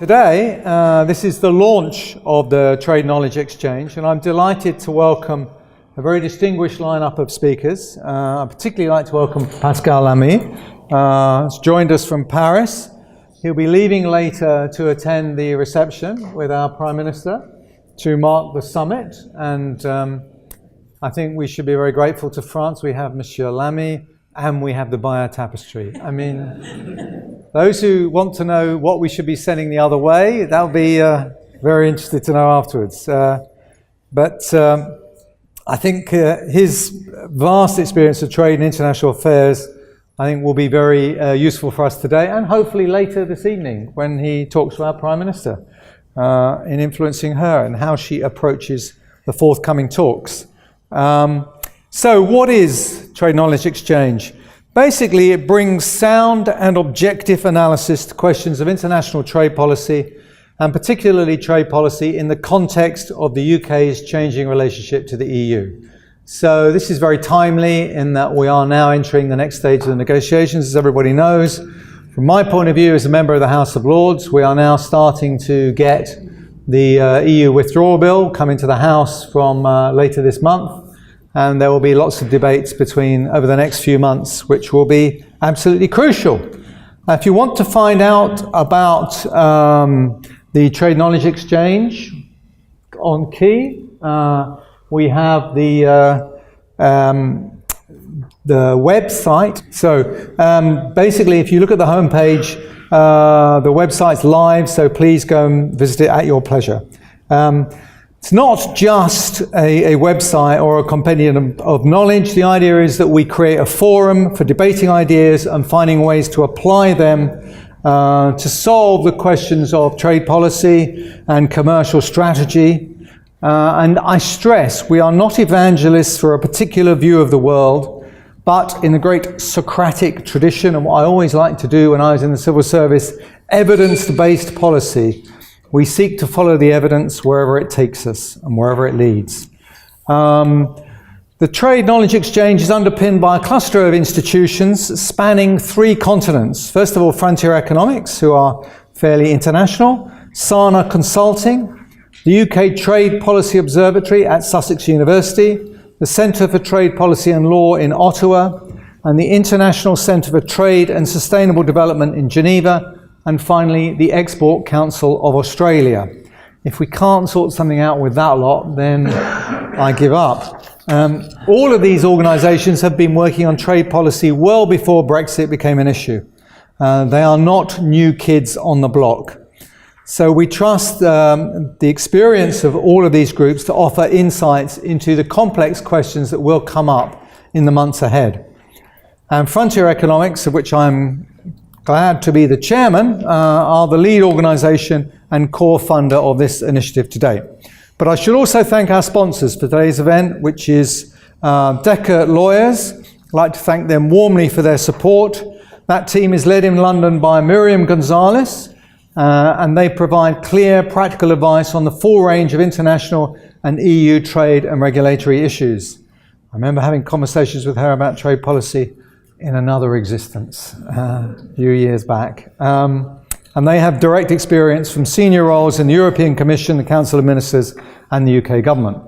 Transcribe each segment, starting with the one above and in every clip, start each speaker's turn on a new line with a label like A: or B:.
A: Today, this is the launch of the Trade Knowledge Exchange, and I'm delighted to welcome a very distinguished lineup of speakers. I'd particularly like to welcome Pascal Lamy, who's joined us from Paris. He'll be leaving later to attend the reception with our Prime Minister to mark the summit, and I think we should be very grateful to France. We have Monsieur Lamy, and we have the Bayeux Tapestry. I mean, those who want to know what we should be sending the other way, that'll be very interested to know afterwards. But I think his vast experience of trade and international affairs, I think, will be very useful for us today, and hopefully later this evening when he talks to our Prime Minister in influencing her and how she approaches the forthcoming talks. So what is Trade Knowledge Exchange? Basically, it brings sound and objective analysis to questions of international trade policy, and particularly trade policy in the context of the UK's changing relationship to the EU. So this is very timely in that we are now entering the next stage of the negotiations, as everybody knows. From my point of view as a member of the House of Lords, we are now starting to get the EU withdrawal bill coming to the House from later this month. And there will be lots of debates over the next few months, which will be absolutely crucial. If you want to find out about the Trade Knowledge Exchange on Key, we have the website. So basically, if you look at the homepage, the website's live, so please go and visit it at your pleasure. It's not just a website or a compendium of knowledge. The idea is that we create a forum for debating ideas and finding ways to apply them to solve the questions of trade policy and commercial strategy. And I stress, we are not evangelists for a particular view of the world, but in the great Socratic tradition, and what I always liked to do when I was in the civil service, evidence-based policy. We seek to follow the evidence wherever it takes us and wherever it leads. The Trade Knowledge Exchange is underpinned by a cluster of institutions spanning 3 continents. First of all, Frontier Economics, who are fairly international, Sana Consulting, the UK Trade Policy Observatory at Sussex University, the Centre for Trade Policy and Law in Ottawa, and the International Centre for Trade and Sustainable Development in Geneva, and finally, the Export Council of Australia. If we can't sort something out with that lot, then I give up. All of these organisations have been working on trade policy well before Brexit became an issue. They are not new kids on the block. So we trust the experience of all of these groups to offer insights into the complex questions that will come up in the months ahead. And Frontier Economics, of which I'm glad to be the chairman, are the lead organisation and core funder of this initiative today. But I should also thank our sponsors for today's event, which is Decker Lawyers. I'd like to thank them warmly for their support. That team is led in London by Miriam Gonzalez, and they provide clear, practical advice on the full range of international and EU trade and regulatory issues. I remember having conversations with her about trade policy in another existence a few years back. And they have direct experience from senior roles in the European Commission, the Council of Ministers, and the UK government.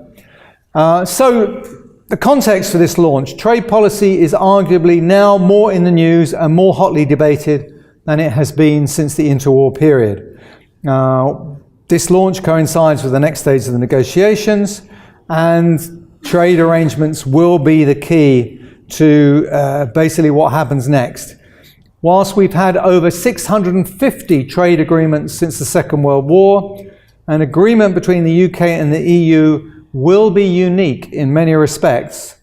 A: So the context for this launch, trade policy is arguably now more in the news and more hotly debated than it has been since the interwar period. This launch coincides with the next stage of the negotiations, and trade arrangements will be the key to basically what happens next. Whilst we've had over 650 trade agreements since the Second World War, an agreement between the UK and the EU will be unique in many respects.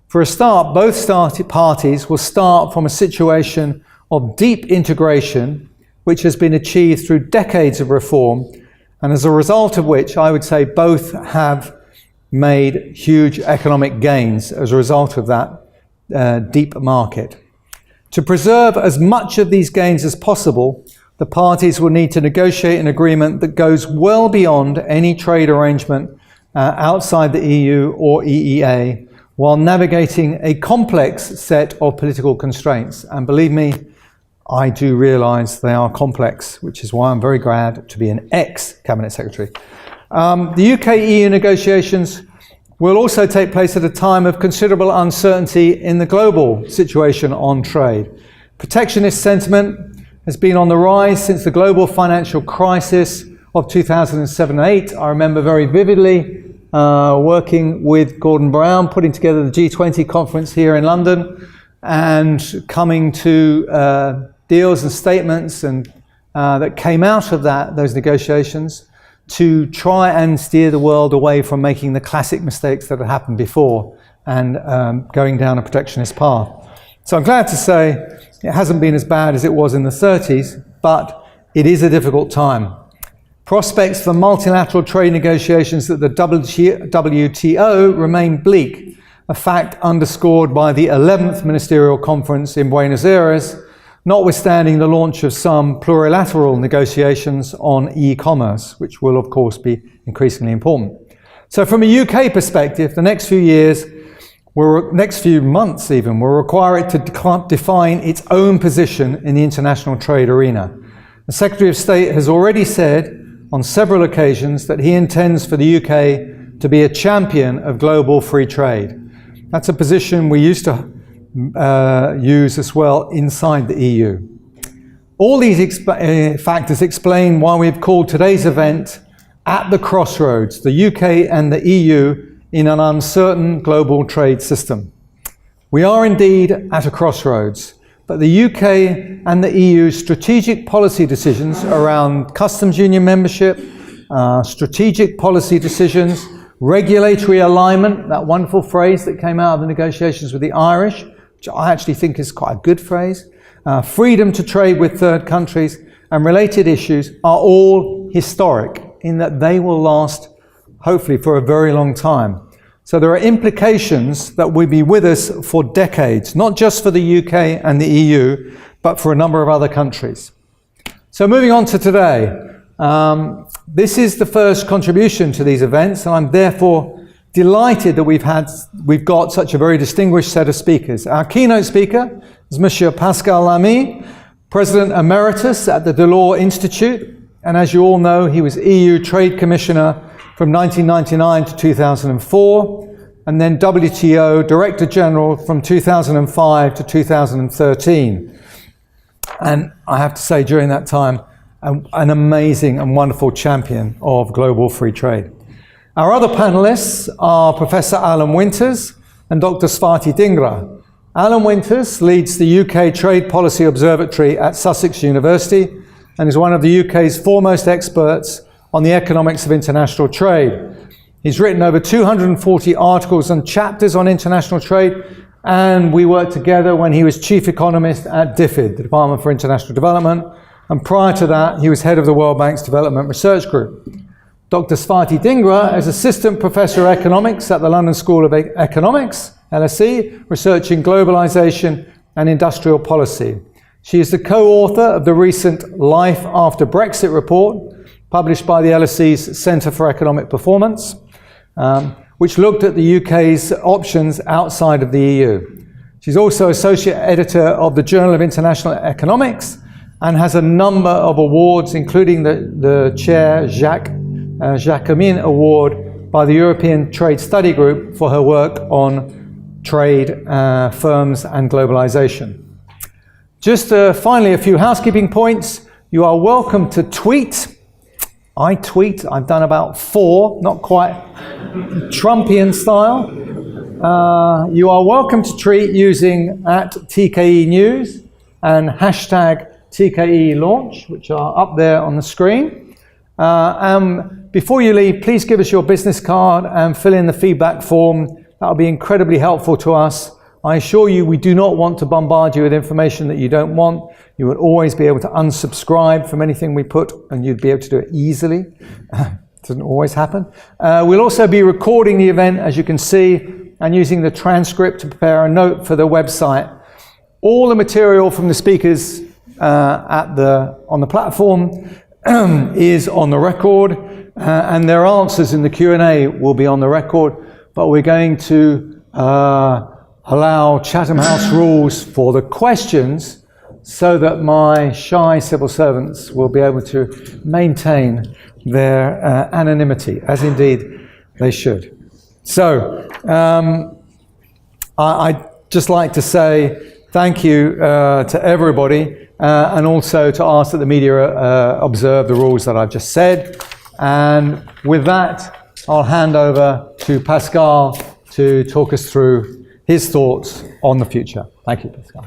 A: For a start, both parties will start from a situation of deep integration, which has been achieved through decades of reform, and as a result of which I would say both have made huge economic gains as a result of that deep market. To preserve as much of these gains as possible, the parties will need to negotiate an agreement that goes well beyond any trade arrangement outside the EU or EEA, while navigating a complex set of political constraints. And believe me, I do realise they are complex, which is why I'm very glad to be an ex-Cabinet Secretary. The UK-EU negotiations will also take place at a time of considerable uncertainty in the global situation on trade. Protectionist sentiment has been on the rise since the global financial crisis of 2007-8. I remember very vividly working with Gordon Brown, putting together the G20 conference here in London, and coming to deals and statements and that came out of those negotiations to try and steer the world away from making the classic mistakes that had happened before and going down a protectionist path. So I'm glad to say it hasn't been as bad as it was in the 30s, but it is a difficult time. Prospects for multilateral trade negotiations at the WTO remain bleak, a fact underscored by the 11th Ministerial Conference in Buenos Aires, notwithstanding the launch of some plurilateral negotiations on e-commerce, which will of course be increasingly important. So from a UK perspective, the next few months even, will require it to define its own position in the international trade arena. The Secretary of State has already said on several occasions that he intends for the UK to be a champion of global free trade. That's a position we used to use as well inside the EU. All these factors explain why we've called today's event At the Crossroads, the UK and the EU in an uncertain global trade system. We are indeed at a crossroads, but the UK and the EU's strategic policy decisions around customs union membership, strategic policy decisions, regulatory alignment, that wonderful phrase that came out of the negotiations with the Irish, which I actually think is quite a good phrase, freedom to trade with third countries and related issues are all historic in that they will last hopefully for a very long time. So there are implications that will be with us for decades, not just for the UK and the EU, but for a number of other countries. So moving on to today, this is the first contribution to these events, and I'm therefore delighted that we've got such a very distinguished set of speakers. Our keynote speaker is Monsieur Pascal Lamy, President Emeritus at the Delors Institute, and as you all know, he was EU Trade Commissioner from 1999 to 2004, and then WTO Director General from 2005 to 2013. And I have to say, during that time, an amazing and wonderful champion of global free trade. Our other panelists are Professor Alan Winters and Dr. Swati Dhingra. Alan Winters leads the UK Trade Policy Observatory at Sussex University and is one of the UK's foremost experts on the economics of international trade. He's written over 240 articles and chapters on international trade, and we worked together when he was Chief Economist at DFID, the Department for International Development, and prior to that, he was head of the World Bank's Development Research Group. Dr. Swati Dhingra is Assistant Professor of Economics at the London School of Economics, LSE, researching globalisation and industrial policy. She is the co-author of the recent Life After Brexit report, published by the LSE's Centre for Economic Performance, which looked at the UK's options outside of the EU. She's also Associate Editor of the Journal of International Economics and has a number of awards, including the Chair Jacquemin Award by the European Trade Study Group for her work on trade, firms and globalisation. Just finally, a few housekeeping points. You are welcome to tweet. I tweet. I've done about 4, not quite Trumpian style. You are welcome to tweet using @TKE News and #TKE Launch, which are up there on the screen. Before you leave, please give us your business card and fill in the feedback form. That will be incredibly helpful to us. I assure you, we do not want to bombard you with information that you don't want. You will always be able to unsubscribe from anything we put, and you'd be able to do it easily. Doesn't always happen. We'll also be recording the event, as you can see, and using the transcript to prepare a note for the website. All the material from the speakers on the platform is on the record, and their answers in the Q&A will be on the record, but we're going to allow Chatham House rules for the questions so that my shy civil servants will be able to maintain their anonymity, as indeed they should. So, I'd just like to say thank you to everybody, and also to ask that the media observe the rules that I've just said. And with that, I'll hand over to Pascal to talk us through his thoughts on the future. Thank you, Pascal.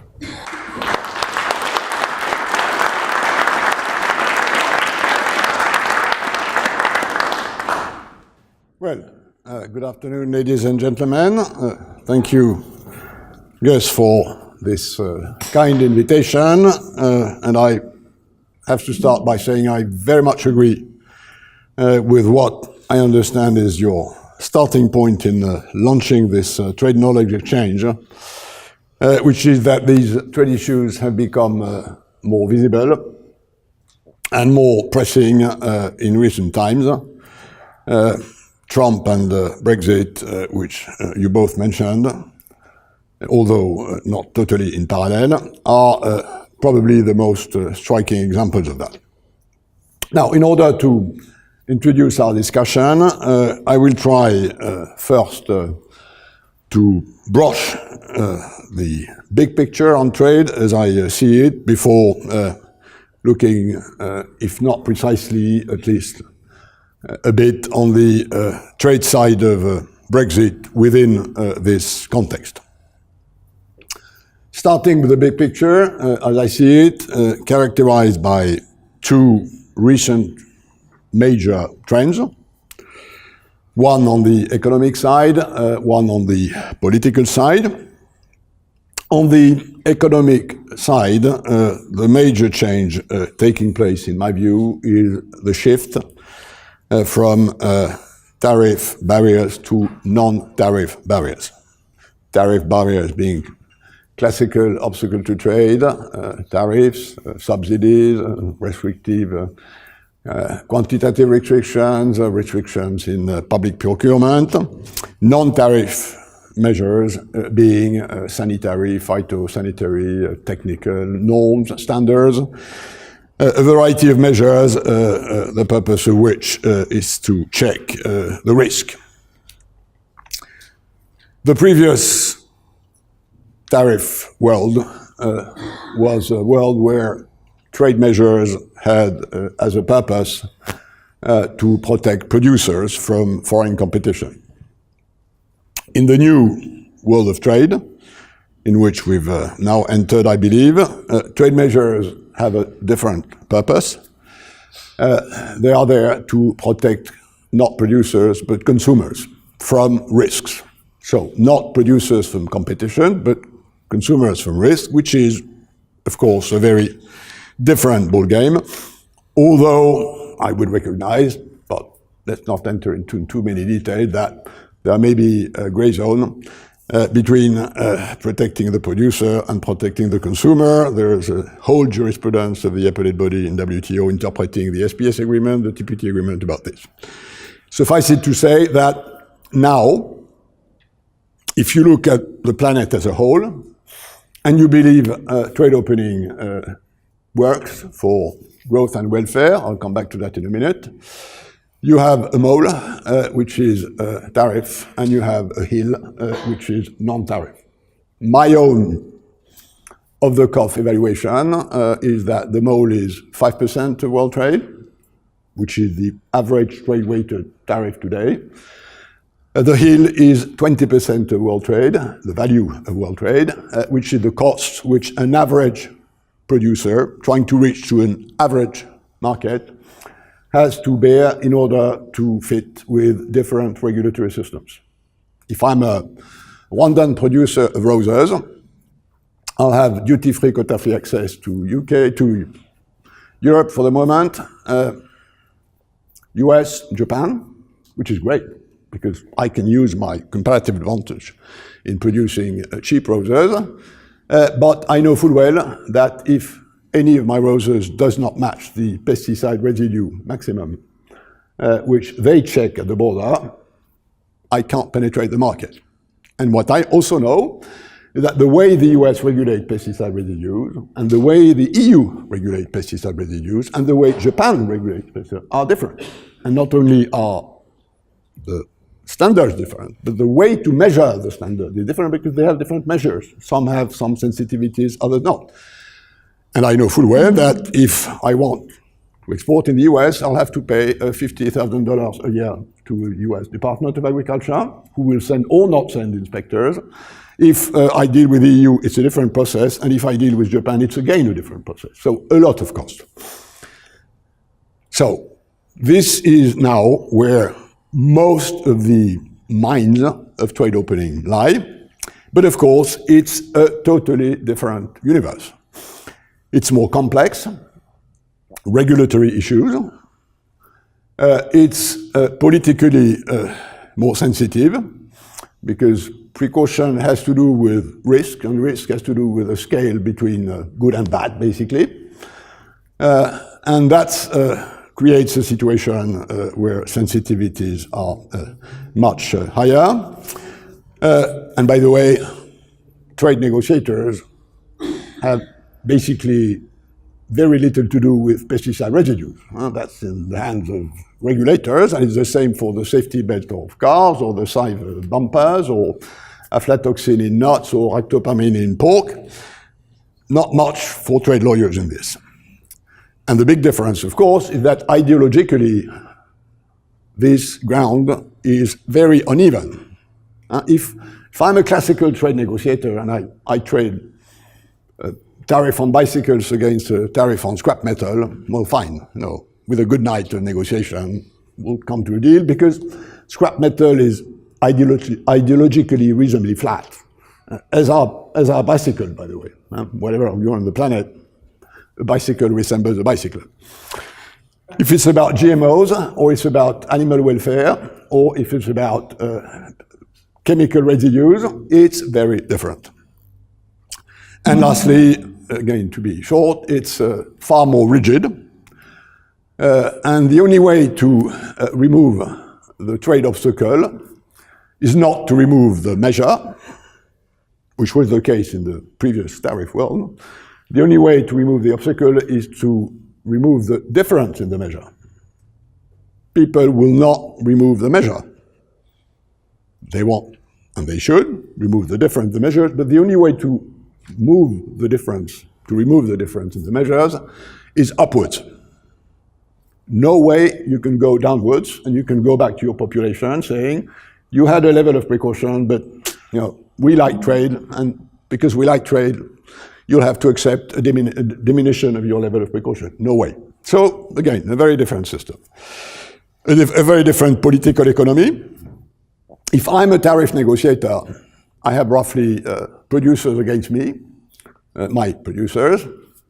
B: Well, good afternoon, ladies and gentlemen. Thank you, Gus, for this kind invitation. And I have to start by saying I very much agree with what I understand is your starting point in launching this trade knowledge exchange, which is that these trade issues have become more visible and more pressing in recent times. Trump and Brexit, which you both mentioned, although not totally in parallel, are probably the most striking examples of that. Now, in order to introduce our discussion, I will try first to brush the big picture on trade as I see it before looking, if not precisely, at least a bit on the trade side of Brexit within this context. Starting with the big picture, as I see it, characterized by two recent major trends. One on the economic side, one on the political side. On the economic side, the major change taking place, in my view, is the shift from tariff barriers to non-tariff barriers. Tariff barriers being classical obstacle to trade, tariffs, subsidies, restrictive quantitative restrictions, restrictions in public procurement, non-tariff measures being sanitary, phytosanitary, technical norms, standards, a variety of measures, the purpose of which is to check the risk. The previous tariff world was a world where trade measures had as a purpose to protect producers from foreign competition. In the new world of trade, in which we've now entered, I believe, trade measures have a different purpose. They are there to protect not producers, but consumers from risks. So not producers from competition, but consumers from risk, which is, of course, a very different ballgame, although I would recognize, but let's not enter into too many details, that there may be a gray zone between protecting the producer and protecting the consumer. There is a whole jurisprudence of the appellate body in WTO interpreting the SPS agreement, the TPT agreement about this. Suffice it to say that now, if you look at the planet as a whole, and you believe trade opening works for growth and welfare, I'll come back to that in a minute, you have a mole, which is tariff, and you have a hill, which is non-tariff. My own off-the-cuff evaluation is that the mole is 5% of world trade, which is the average trade-weighted tariff today. The hill is 20% of world trade, the value of world trade, which is the cost which an average producer trying to reach to an average market has to bear in order to fit with different regulatory systems. If I'm a Rwandan producer of roses, I'll have duty-free, quota-free access to UK, to Europe for the moment, US, Japan, which is great, because I can use my comparative advantage in producing cheap roses. But I know full well that if any of my roses does not match the pesticide residue maximum, which they check at the border, I can't penetrate the market. And what I also know is that the way the US regulates pesticide residues and the way the EU regulates pesticide residues and the way Japan regulates pesticide are different. And not only are the standards different, but the way to measure the standard is different because they have different measures. Some have some sensitivities, others not. And I know full well that if I want to export in the US, I'll have to pay $50,000 a year to the US Department of Agriculture, who will send or not send inspectors. If I deal with the EU, it's a different process, and if I deal with Japan, it's again a different process. So a lot of cost. So this is now where most of the mines of trade opening lie, but of course it's a totally different universe. It's more complex, regulatory issues, it's politically more sensitive, because precaution has to do with risk, and risk has to do with a scale between good and bad, basically. And that creates a situation where sensitivities are much higher. And by the way, trade negotiators have basically very little to do with pesticide residues. That's in the hands of regulators, and it's the same for the safety belt of cars, or the side bumpers, or aflatoxin in nuts, or ractopamine in pork. Not much for trade lawyers in this. And the big difference, of course, is that ideologically, this ground is very uneven. If I'm a classical trade negotiator and I trade tariff on bicycles against a tariff on scrap metal, well, fine. With a good night of negotiation, we'll come to a deal, because scrap metal is ideologically reasonably flat, as are bicycle, by the way. Wherever you're on the planet, a bicycle resembles a bicycle. If it's about GMOs, or it's about animal welfare, or if it's about chemical residues, it's very different. And lastly, again, to be short, it's far more rigid. And the only way to remove the trade obstacle is not to remove the measure, which was the case in the previous tariff world. The only way to remove the obstacle is to remove the difference in the measure. People will not remove the measure. They won't, and they should, remove the difference in the measures, but the only way to remove the difference in the measures is upwards. No way you can go downwards, and you can go back to your population saying, you had a level of precaution, but we like trade, and because we like trade, you'll have to accept a diminution of your level of precaution. No way. So again, a very different system. A very different political economy. If I'm a tariff negotiator, I have roughly producers against me, my producers,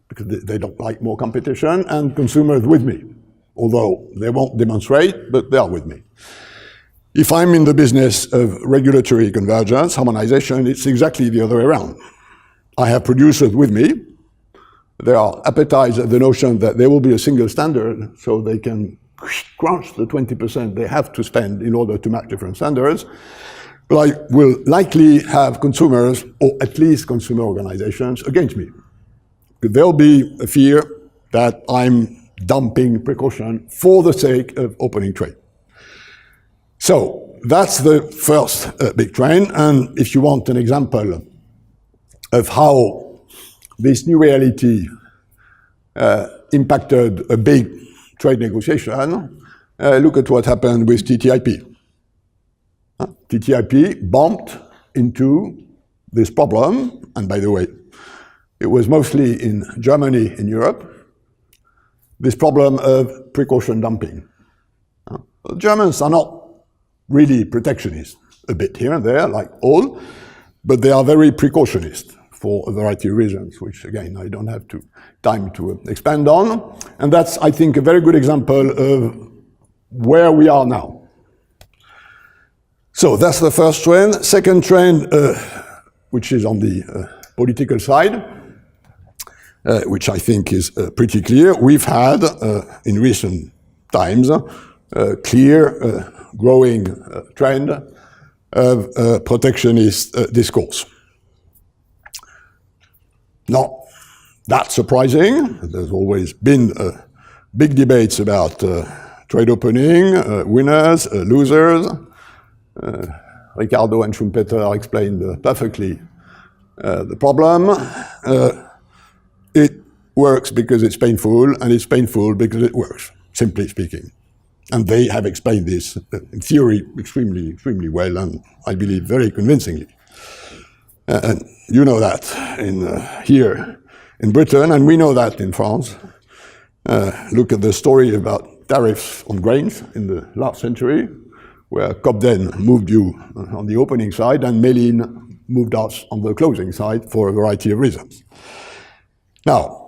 B: because they don't like more competition, and consumers with me, although they won't demonstrate, but they are with me. If I'm in the business of regulatory convergence, harmonization, it's exactly the other way around. I have producers with me. They are appetized at the notion that there will be a single standard, so they can crunch the 20% they have to spend in order to match different standards. But I will likely have consumers, or at least consumer organizations, against me. There'll be a fear that I'm dumping precaution for the sake of opening trade. So that's the first big trend. And if you want an example of how this new reality impacted a big trade negotiation, look at what happened with TTIP. TTIP bumped into this problem, and by the way, it was mostly in Germany, in Europe, this problem of precaution dumping. The Germans are not really protectionist, a bit here and there, like all, but they are very precautionist for a variety of reasons, which again, I don't have time to expand on. And that's, I think, a very good example of where we are now. So that's the first trend. Second trend, which is on the political side, which I think is pretty clear. We've had, in recent times, a clear growing trend of protectionist discourse. not that surprising. There's always been big debates about trade opening, winners, losers. Ricardo and Schumpeter explained perfectly the problem. It works because it's painful, and it's painful because it works, simply speaking. And they have explained this, in theory, extremely, extremely well, and I believe very convincingly. And you know that here in Britain, and we know that in France. Look at the story about tariffs on grains in the last century, where Cobden moved you on the opening side, and Méline moved us on the closing side for a variety of reasons. Now,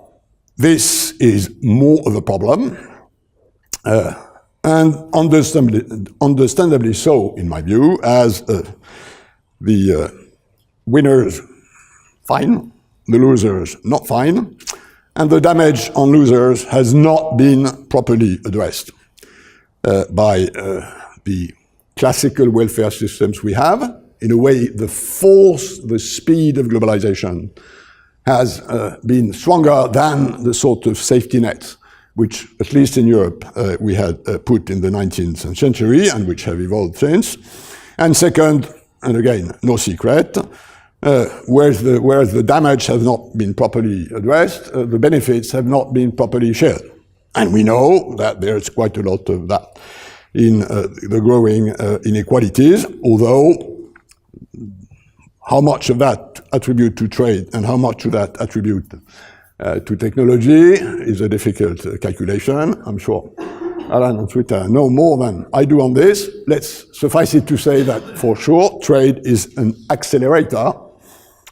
B: this is more of a problem, and understandably so, in my view, as the winners fine, the losers not fine, and the damage on losers has not been properly addressed by the classical welfare systems we have. In a way, the force, the speed of globalization has been stronger than the sort of safety nets which, at least in Europe, we had put in the 19th century and which have evolved since. And second, and again, no secret, whereas the damage has not been properly addressed, the benefits have not been properly shared. And we know that there's quite a lot of that in the growing inequalities, although how much of that attribute to trade and how much of that attribute to technology is a difficult calculation. I'm sure Alan and Twitter know more than I do on this. Let's suffice it to say that for sure trade is an accelerator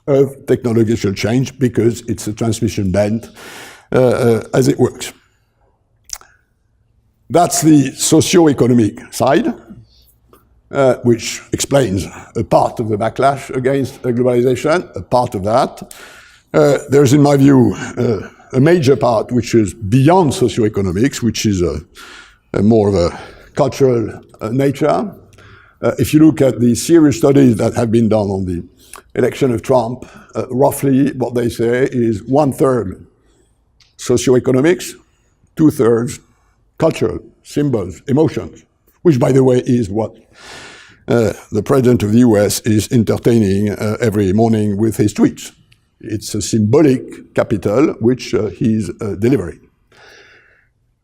B: of technological change because it's a transmission band as it works. That's the socio-economic side, which explains a part of the backlash against globalization, a part of that. There's, in my view, a major part which is beyond socioeconomics, which is a more of a cultural nature. If you look at the serious studies that have been done on the election of Trump, roughly what they say is 1/3 socioeconomics, 2/3 cultural, symbols, emotions, which, by the way, is what the president of the US is entertaining every morning with his tweets. It's a symbolic capital which he's delivering.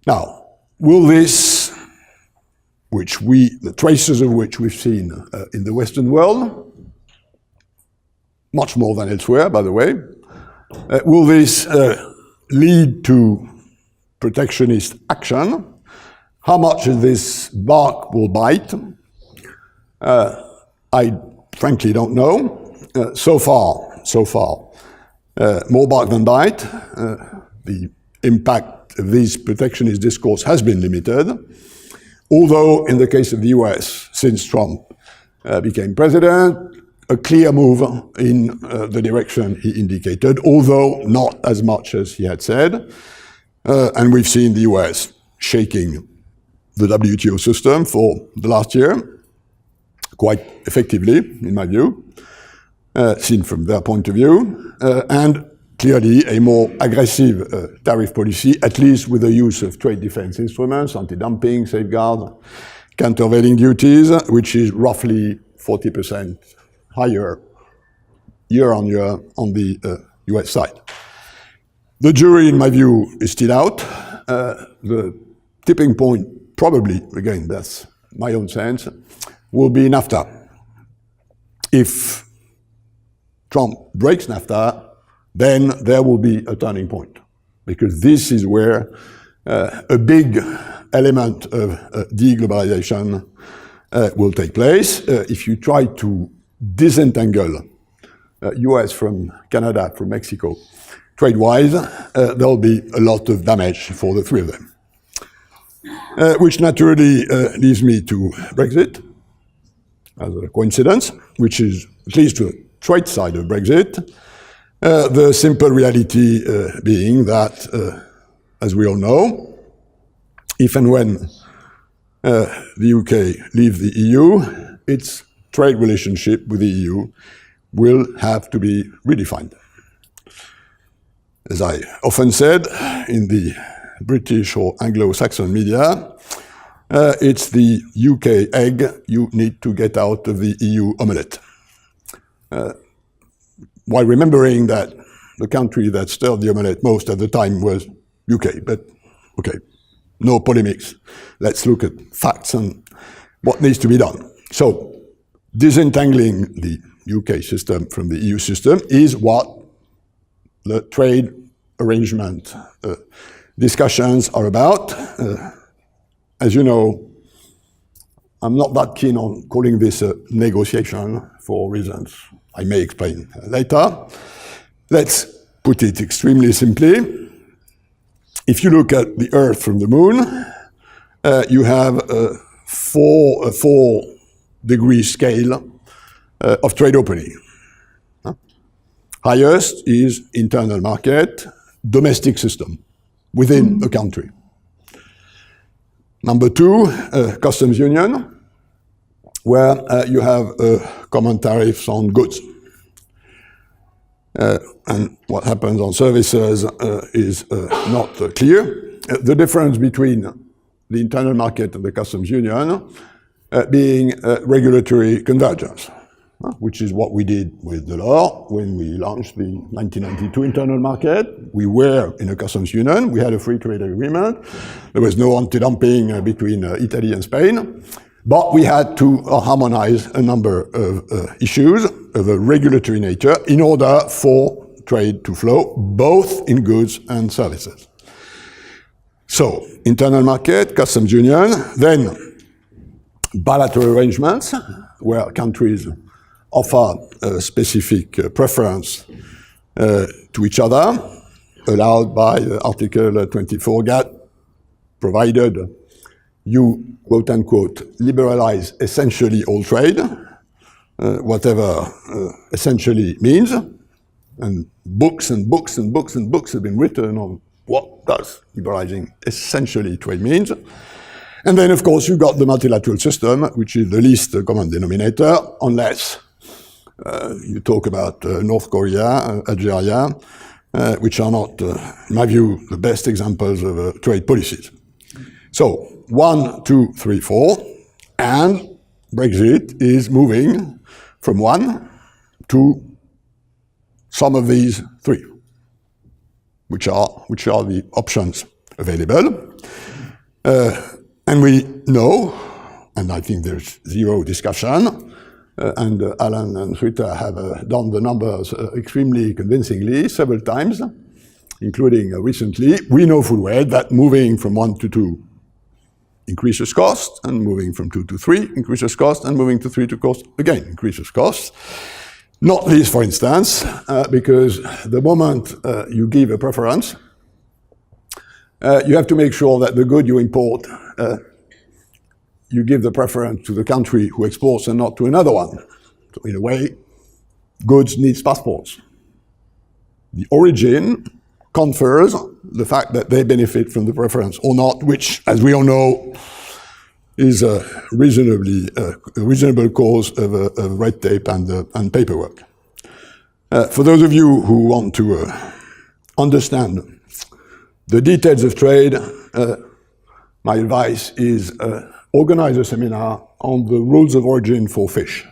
B: Now, will this, the traces of which we've seen in the Western world, much more than elsewhere, by the way, will this lead to protectionist action? How much of this bark will bite? I frankly don't know. So far, more bark than bite. The impact of this protectionist discourse has been limited, although in the case of the US, since Trump became president, a clear move in the direction he indicated, although not as much as he had said. And we've seen the US shaking the WTO system for the last year, quite effectively, in my view, seen from their point of view, and clearly a more aggressive tariff policy, at least with the use of trade defense instruments, anti-dumping, safeguards, countervailing duties, which is roughly 40% higher year on year on the US side. The jury, in my view, is still out. The tipping point, probably, again, that's my own sense, will be NAFTA. If Trump breaks NAFTA, then there will be a turning point, because this is where a big element of deglobalization will take place. If you try to disentangle US from Canada, from Mexico, trade-wise, there'll be a lot of damage for the three of them. Which naturally leads me to Brexit, as a coincidence, which is, at least to the trade side of Brexit, the simple reality being that, as we all know, if and when the UK leaves the EU, its trade relationship with the EU will have to be redefined. as I often said in the British or Anglo-Saxon media, it's the UK egg you need to get out of the EU omelette. While remembering that the country that stirred the omelette most at the time was UK, but okay, no polemics. Let's look at facts and what needs to be done. So, disentangling the UK system from the EU system is what the trade arrangement discussions are about. As you know, I'm not that keen on calling this a negotiation for reasons I may explain later. Let's put it extremely simply. If you look at the Earth from the Moon, you have a 4-degree scale of trade opening. Highest is internal market, domestic system within a country. Number 2, customs union, where you have common tariffs on goods. And what happens on services is not clear. The difference between the internal market and the customs union being regulatory convergence, which is what we did with Delors when we launched the 1992 internal market. We were in a customs union, we had a free trade agreement, there was no anti-dumping between Italy and Spain, but we had to harmonize a number of issues of a regulatory nature in order for trade to flow, both in goods and services. So, internal market, customs union, then bilateral arrangements where countries offer a specific preference to each other, allowed by Article 24 GATT, provided you, quote unquote, liberalize essentially all trade, whatever essentially means, and books and books and books and books have been written on what does liberalizing essentially trade means. And then, of course, you've got the multilateral system, which is the least common denominator, unless you talk about North Korea, Algeria, which are not, in my view, the best examples of trade policies. So, 1, 2, 3, 4, and Brexit is moving from 1 to some of these 3, which are the options available. And we know, and I think there's zero discussion, and Alan and Rita have done the numbers extremely convincingly several times, including recently. We know full well that moving from 1 to 2 increases cost, and moving from 2 to 3 increases cost, and moving to 3 to cost again increases cost. Not least, for instance, because the moment you give a preference, you have to make sure that the good you import, you give the preference to the country who exports and not to another one. So in a way, goods need passports. The origin confers the fact that they benefit from the preference or not, which, as we all know, is a reasonable cause of red tape and paperwork. For those of you who want to understand the details of trade, my advice is organize a seminar on the rules of origin for fish.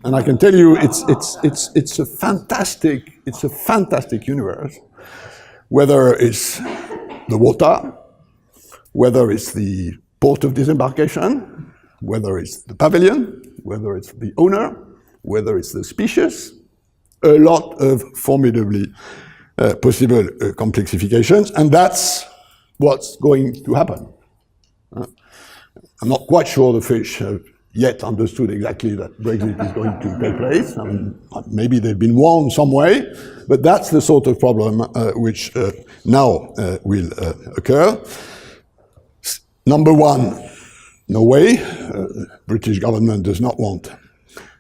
B: And I can tell you, it's a fantastic universe. Whether it's the water, whether it's the port of disembarkation, whether it's the pavilion, whether it's the owner, whether it's the species, a lot of formidably possible complexifications, and that's what's going to happen. I'm not quite sure the fish have yet understood exactly that Brexit is going to take place. I mean, maybe they've been warned some way, but that's the sort of problem which now will occur. Number one, no way. British government does not want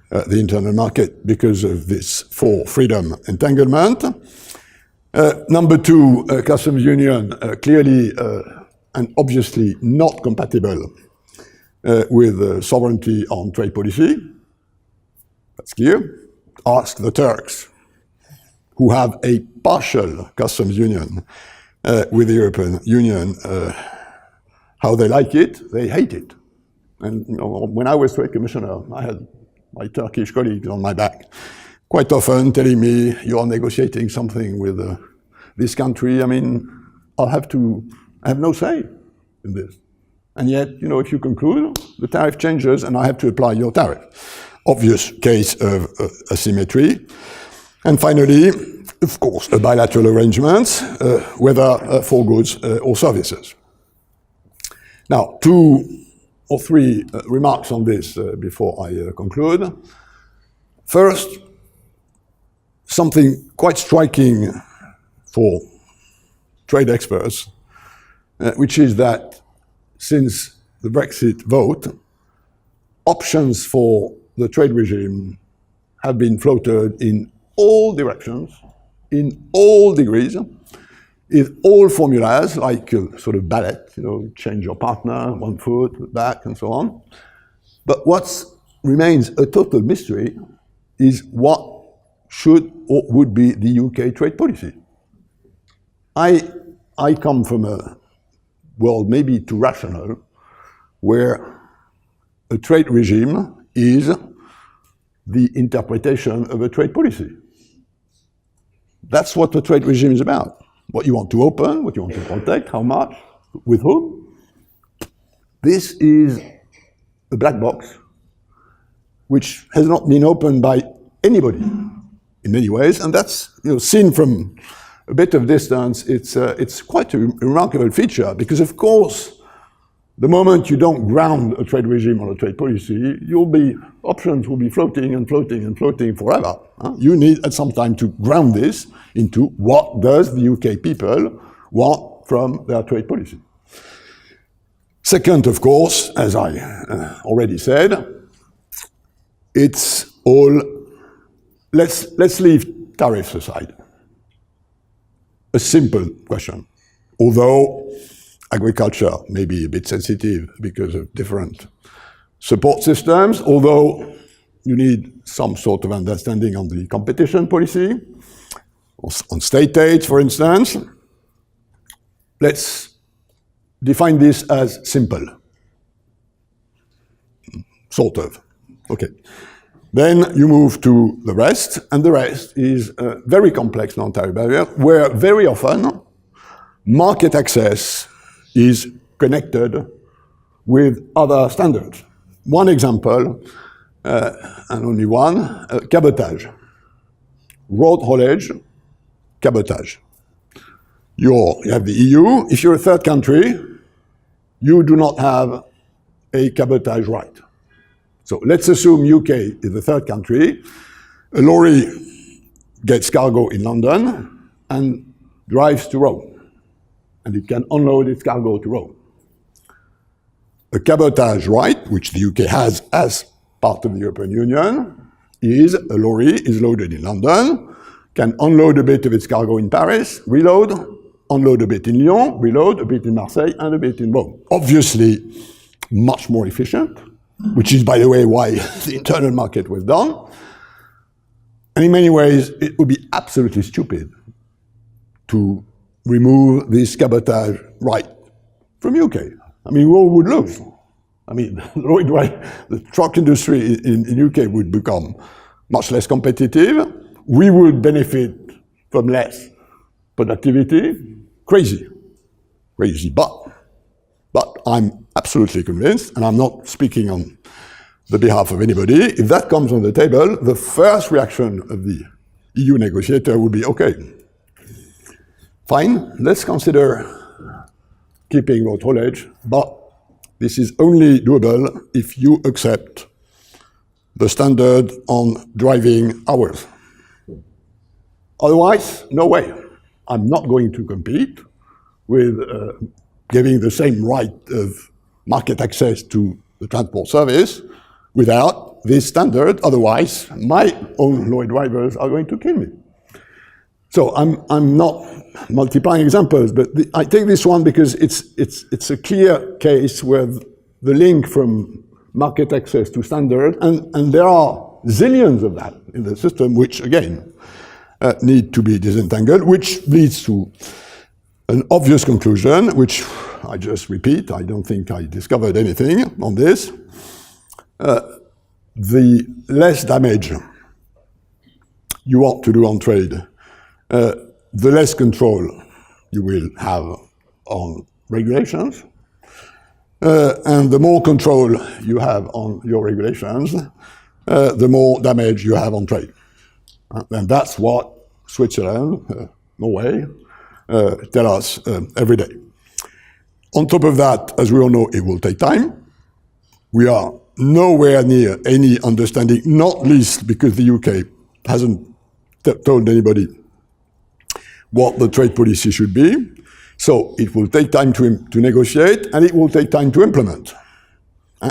B: the internal market because of this for freedom entanglement. Number two, customs union, clearly and obviously not compatible with sovereignty on trade policy. That's clear. Ask the Turks. who have a partial customs union with the European Union, how they like it, they hate it. And when I was Trade Commissioner, I had my Turkish colleagues on my back, quite often telling me, you are negotiating something with this country. I mean, I have no say in this. And yet, if you conclude, the tariff changes and I have to apply your tariff. Obvious case of asymmetry. And finally, of course, a bilateral arrangement, whether for goods or services. Now, 2 or 3 remarks on this before I conclude. First, something quite striking for trade experts, which is that since the Brexit vote, options for the trade regime have been floated in all directions, in all degrees, in all formulas, like sort of ballet, change your partner, 1 foot, back, and so on. But what remains a total mystery is what should or would be the UK trade policy. I come from a world maybe too rational, where a trade regime is the interpretation of a trade policy. That's what the trade regime is about. What you want to open, what you want to protect, how much, with whom. This is a black box which has not been opened by anybody in many ways, and that's seen from a bit of distance. It's quite a remarkable feature because, of course, the moment you don't ground a trade regime on a trade policy, options will be floating and floating and floating forever. You need at some time to ground this into what does the UK people want from their trade policy. Second, of course, as I already said, it's all, let's leave tariffs aside. A simple question, although agriculture may be a bit sensitive because of different support systems, although you need some sort of understanding on the competition policy, on state aid, for instance. Let's define this as simple. Sort of. Okay. Then you move to the rest, and the rest is a very complex non-tariff barrier, where very often market access is connected with other standards. One example, and only one, cabotage. Road haulage, cabotage. You have the EU. If you're a third country, you do not have a cabotage right. So let's assume UK is the third country. A lorry gets cargo in London and drives to Rome. And it can unload its cargo to Rome. A cabotage right, which the UK has as part of the European Union, is a lorry is loaded in London, can unload a bit of its cargo in Paris, reload, unload a bit in Lyon, reload a bit in Marseille, and a bit in Rome. Obviously, much more efficient, which is, by the way, why the internal market was done. And in many ways, it would be absolutely stupid to remove this cabotage right from UK. I mean, we all would lose. I mean, the truck industry in UK would become much less competitive. We would benefit from less productivity. Crazy. But I'm absolutely convinced, and I'm not speaking on the behalf of anybody, if that comes on the table, the first reaction of the EU negotiator would be, okay, fine, let's consider keeping road haulage, but this is only doable if you accept the standard on driving hours. Otherwise, no way. I'm not going to compete with giving the same right of market access to the transport service without this standard. Otherwise, my own lorry drivers are going to kill me. So I'm not multiplying examples, but I take this one because it's a clear case where the link from market access to standard, and there are zillions of that in the system, which again need to be disentangled, which leads to an obvious conclusion, which I just repeat. I don't think I discovered anything on this. The less damage you want to do on trade, the less control you will have on regulations, and the more control you have on your regulations, the more damage you have on trade. And that's what Switzerland, Norway, tell us every day. On top of that, as we all know, it will take time. We are nowhere near any understanding, not least because the UK hasn't told anybody what the trade policy should be. So it will take time to negotiate, and it will take time to implement.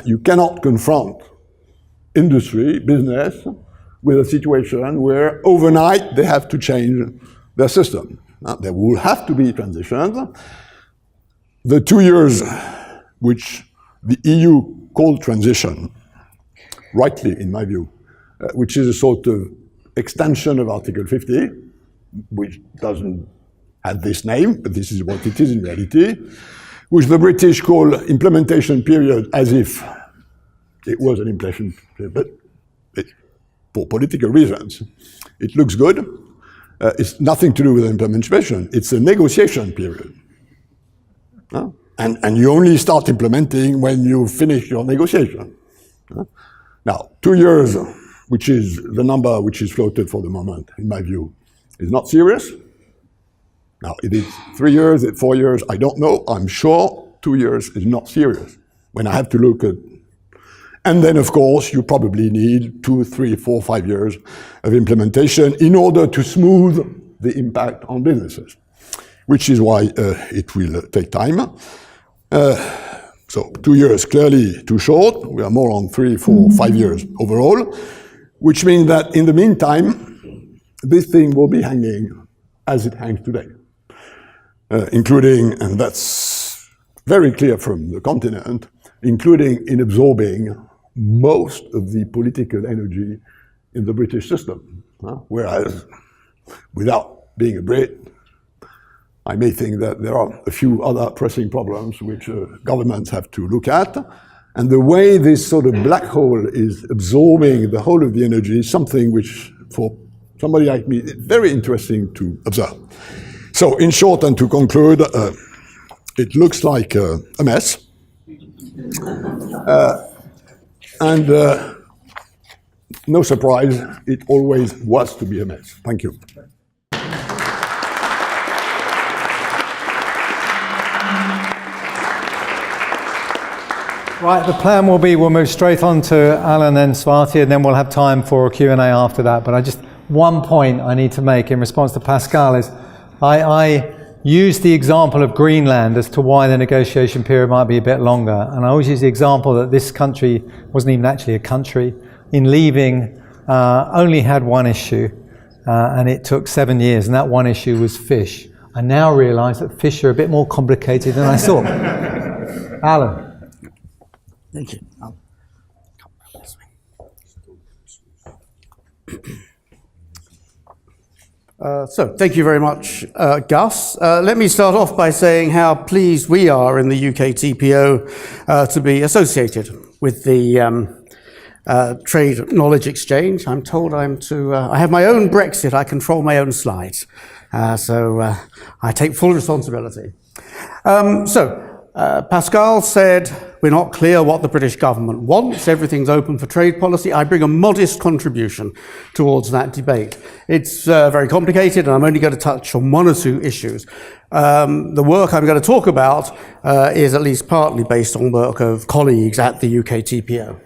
B: You cannot confront industry, business, with a situation where overnight they have to change their system. There will have to be transitions. The 2 years which the EU called transition, rightly in my view, which is a sort of extension of Article 50, which doesn't have this name, but this is what it is in reality, which the British call implementation period as if it was an implementation period, but for political reasons. It looks good. It's nothing to do with implementation. It's a negotiation period. And you only start implementing when you finish your negotiation. Now, 2 years, which is the number which is floated for the moment, in my view, is not serious. Now, it is 3 years, it's 4 years, I don't know. I'm sure 2 years is not serious. When I have to look at, and then of course, you probably need 2, 3, 4, 5 years of implementation in order to smooth the impact on businesses, which is why it will take time. So 2 years, clearly too short. We are more on 3, 4, 5 years overall, which means that in the meantime, this thing will be hanging as it hangs today, including, and that's very clear from the continent, including in absorbing most of the political energy in the British system. Whereas, without being a Brit, I may think that there are a few other pressing problems which governments have to look at. And the way this sort of black hole is absorbing the whole of the energy is something which, for somebody like me, is very interesting to observe. So, in short, and to conclude, it looks like a mess. And no surprise, it always was to be a mess. Thank you.
A: Right, the plan will be we'll move straight on to Alan and Swati, and then we'll have time for a Q&A after that. But one point I need to make in response to Pascal is I use the example of Greenland as to why the negotiation period might be a bit longer. And I always use the example that this country wasn't even actually a country. In leaving, only had one issue, and it took 7 years, and that one issue was fish. I now realise that fish are a bit more complicated than I thought. Alan.
C: Thank you. I'll come back this way. So, thank you very much, Gus. Let me start off by saying how pleased we are in the UK TPO to be associated with the Trade Knowledge Exchange. I'm told I have my own Brexit, I control my own slides. So I take full responsibility. Pascal said, we're not clear what the British government wants. Everything's open for trade policy. I bring a modest contribution towards that debate. It's very complicated, and I'm only going to touch on one or two issues. The work I'm going to talk about is at least partly based on work of colleagues at the UK TPO.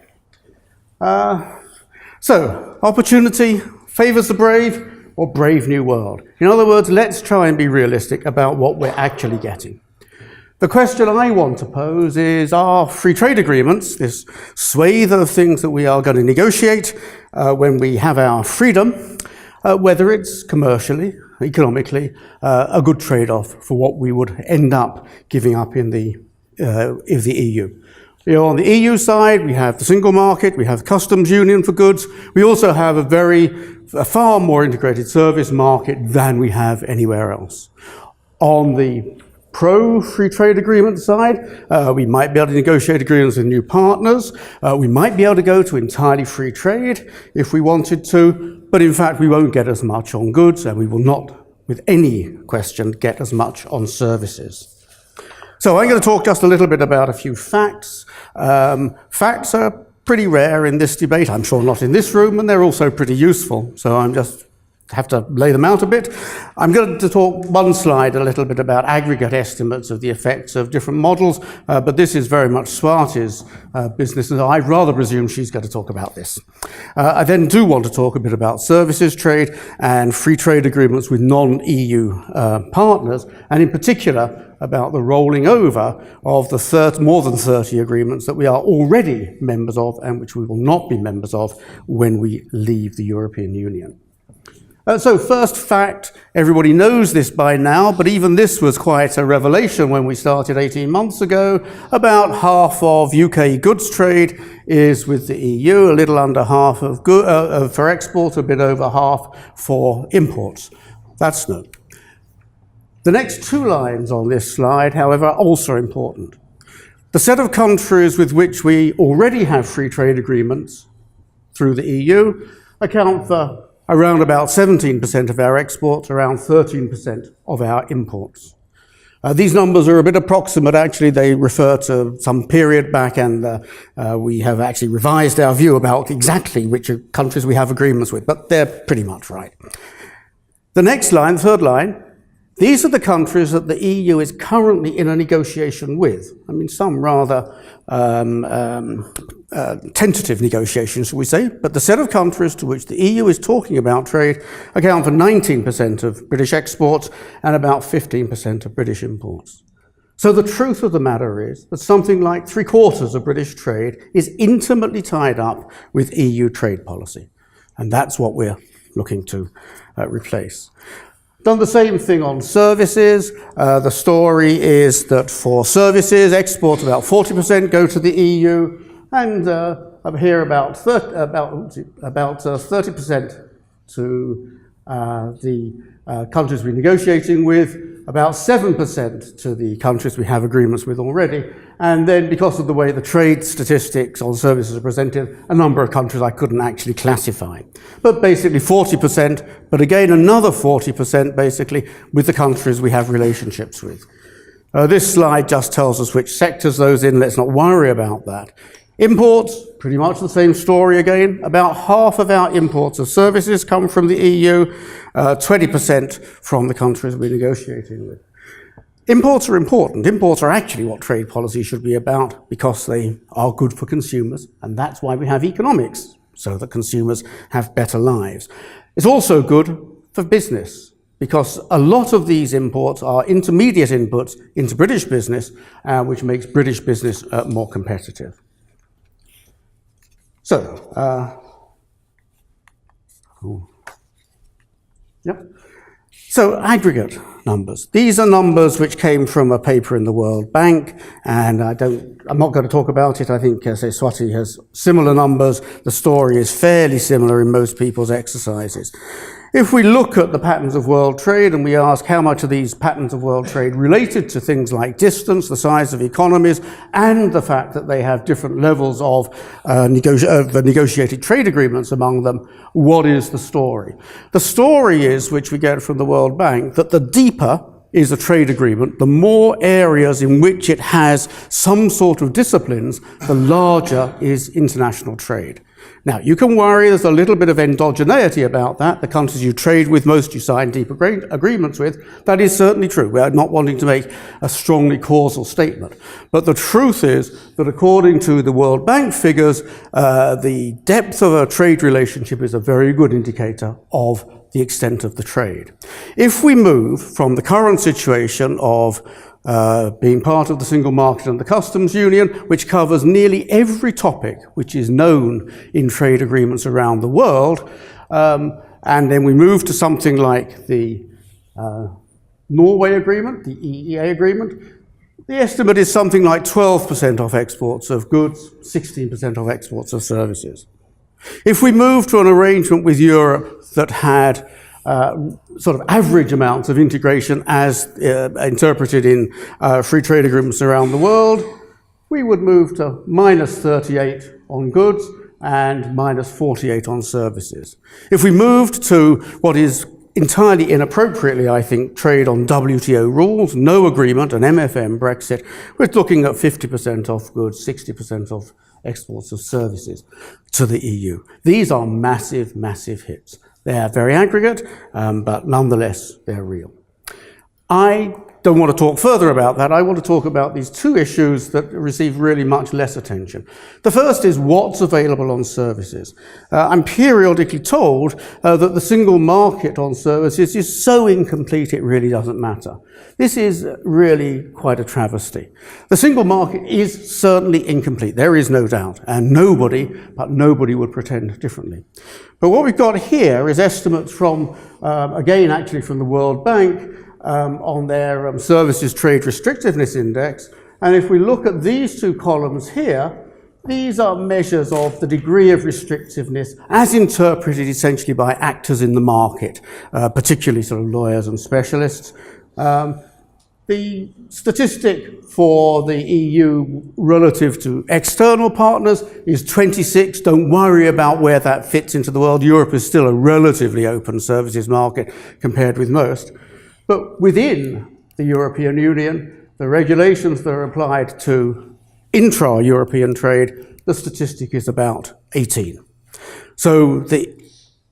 C: Opportunity favours the brave or brave new world? In other words, let's try and be realistic about what we're actually getting. The question I want to pose is, are free trade agreements, this swathe of things that we are going to negotiate when we have our freedom, whether it's commercially, economically, a good trade-off for what we would end up giving up in the EU? On the EU side, we have the single market, we have customs union for goods. We also have a far more integrated service market than we have anywhere else. On the pro-free trade agreement side, we might be able to negotiate agreements with new partners. We might be able to go to entirely free trade if we wanted to, but in fact we won't get as much on goods, and we will not, with any question, get as much on services. So I'm going to talk just a little bit about a few facts. Facts are pretty rare in this debate. I'm sure not in this room, and they're also pretty useful. So I'm just have to lay them out a bit. I'm going to talk one slide a little bit about aggregate estimates of the effects of different models, but this is very much Swati's business, and I'd rather presume she's going to talk about this. I then do want to talk a bit about services trade and free trade agreements with non-EU partners, and in particular about the rolling over of the more than 30 agreements that we are already members of and which we will not be members of when we leave the European Union. So first fact, everybody knows this by now, but even this was quite a revelation when we started 18 months ago. About half of UK goods trade is with the EU, a little under half for export, a bit over half for imports. That's new. The next two lines on this slide, however, are also important. The set of countries with which we already have free trade agreements through the EU account for around about 17% of our exports, around 13% of our imports. These numbers are a bit approximate. Actually, they refer to some period back, and we have actually revised our view about exactly which countries we have agreements with, but they're pretty much right. The next line, the third line, these are the countries that the EU is currently in a negotiation with. I mean, some rather tentative negotiations, shall we say, but the set of countries to which the EU is talking about trade account for 19% of British exports and about 15% of British imports. So the truth of the matter is that something like 3/4 of British trade is intimately tied up with EU trade policy, and that's what we're looking to replace. Done the same thing on services. The story is that for services, exports about 40% go to the EU, and up here about 30% to the countries we're negotiating with, about 7% to the countries we have agreements with already, and then because of the way the trade statistics on services are presented, a number of countries I couldn't actually classify. But basically 40%, but again another 40% basically with the countries we have relationships with. This slide just tells us which sectors those in, let's not worry about that. Imports, pretty much the same story again. About half of our imports of services come from the EU, 20% from the countries we're negotiating with. Imports are important. Imports are actually what trade policy should be about because they are good for consumers, and that's why we have economics, so that consumers have better lives. It's also good for business because a lot of these imports are intermediate inputs into British business, which makes British business more competitive. So aggregate numbers. These are numbers which came from a paper in the World Bank, and I'm not going to talk about it. I think Swati has similar numbers. The story is fairly similar in most people's exercises. If we look at the patterns of world trade and we ask how much are these patterns of world trade related to things like distance, the size of economies, and the fact that they have different levels of the negotiated trade agreements among them, what is the story? The story is, which we get from the World Bank, that the deeper is a trade agreement, the more areas in which it has some sort of disciplines, the larger is international trade. Now, you can worry there's a little bit of endogeneity about that. The countries you trade with most, you sign deep agreements with. That is certainly true. We are not wanting to make a strongly causal statement. But the truth is that according to the World Bank figures, the depth of a trade relationship is a very good indicator of the extent of the trade. If we move from the current situation of being part of the single market and the customs union, which covers nearly every topic which is known in trade agreements around the world, and then we move to something like the Norway agreement, the EEA agreement, The estimate is something like 12% off exports of goods, 16% off exports of services. If we move to an arrangement with Europe that had sort of average amounts of integration as interpreted in free trade agreements around the world, we would move to minus 38 on goods and minus 48 on services. If we moved to what is entirely inappropriately, I think, trade on WTO rules, no agreement, an MFN Brexit, we're looking at 50% off goods, 60% off exports of services to the EU. These are massive, massive hits. They are very aggregate, but nonetheless, they're real. I don't want to talk further about that. I want to talk about these two issues that receive really much less attention. The first is what's available on services. I'm periodically told that the single market on services is so incomplete it really doesn't matter. This is really quite a travesty. The single market is certainly incomplete, there is no doubt, and nobody would pretend differently. But what we've got here is estimates from, again actually from the World Bank, on their Services Trade Restrictiveness Index. And if we look at these two columns here, these are measures of the degree of restrictiveness as interpreted essentially by actors in the market, particularly sort of lawyers and specialists. The statistic for the EU relative to external partners is 26. Don't worry about where that fits into the world. Europe is still a relatively open services market compared with most. But within the European Union, the regulations that are applied to intra-European trade, the statistic is about 18. So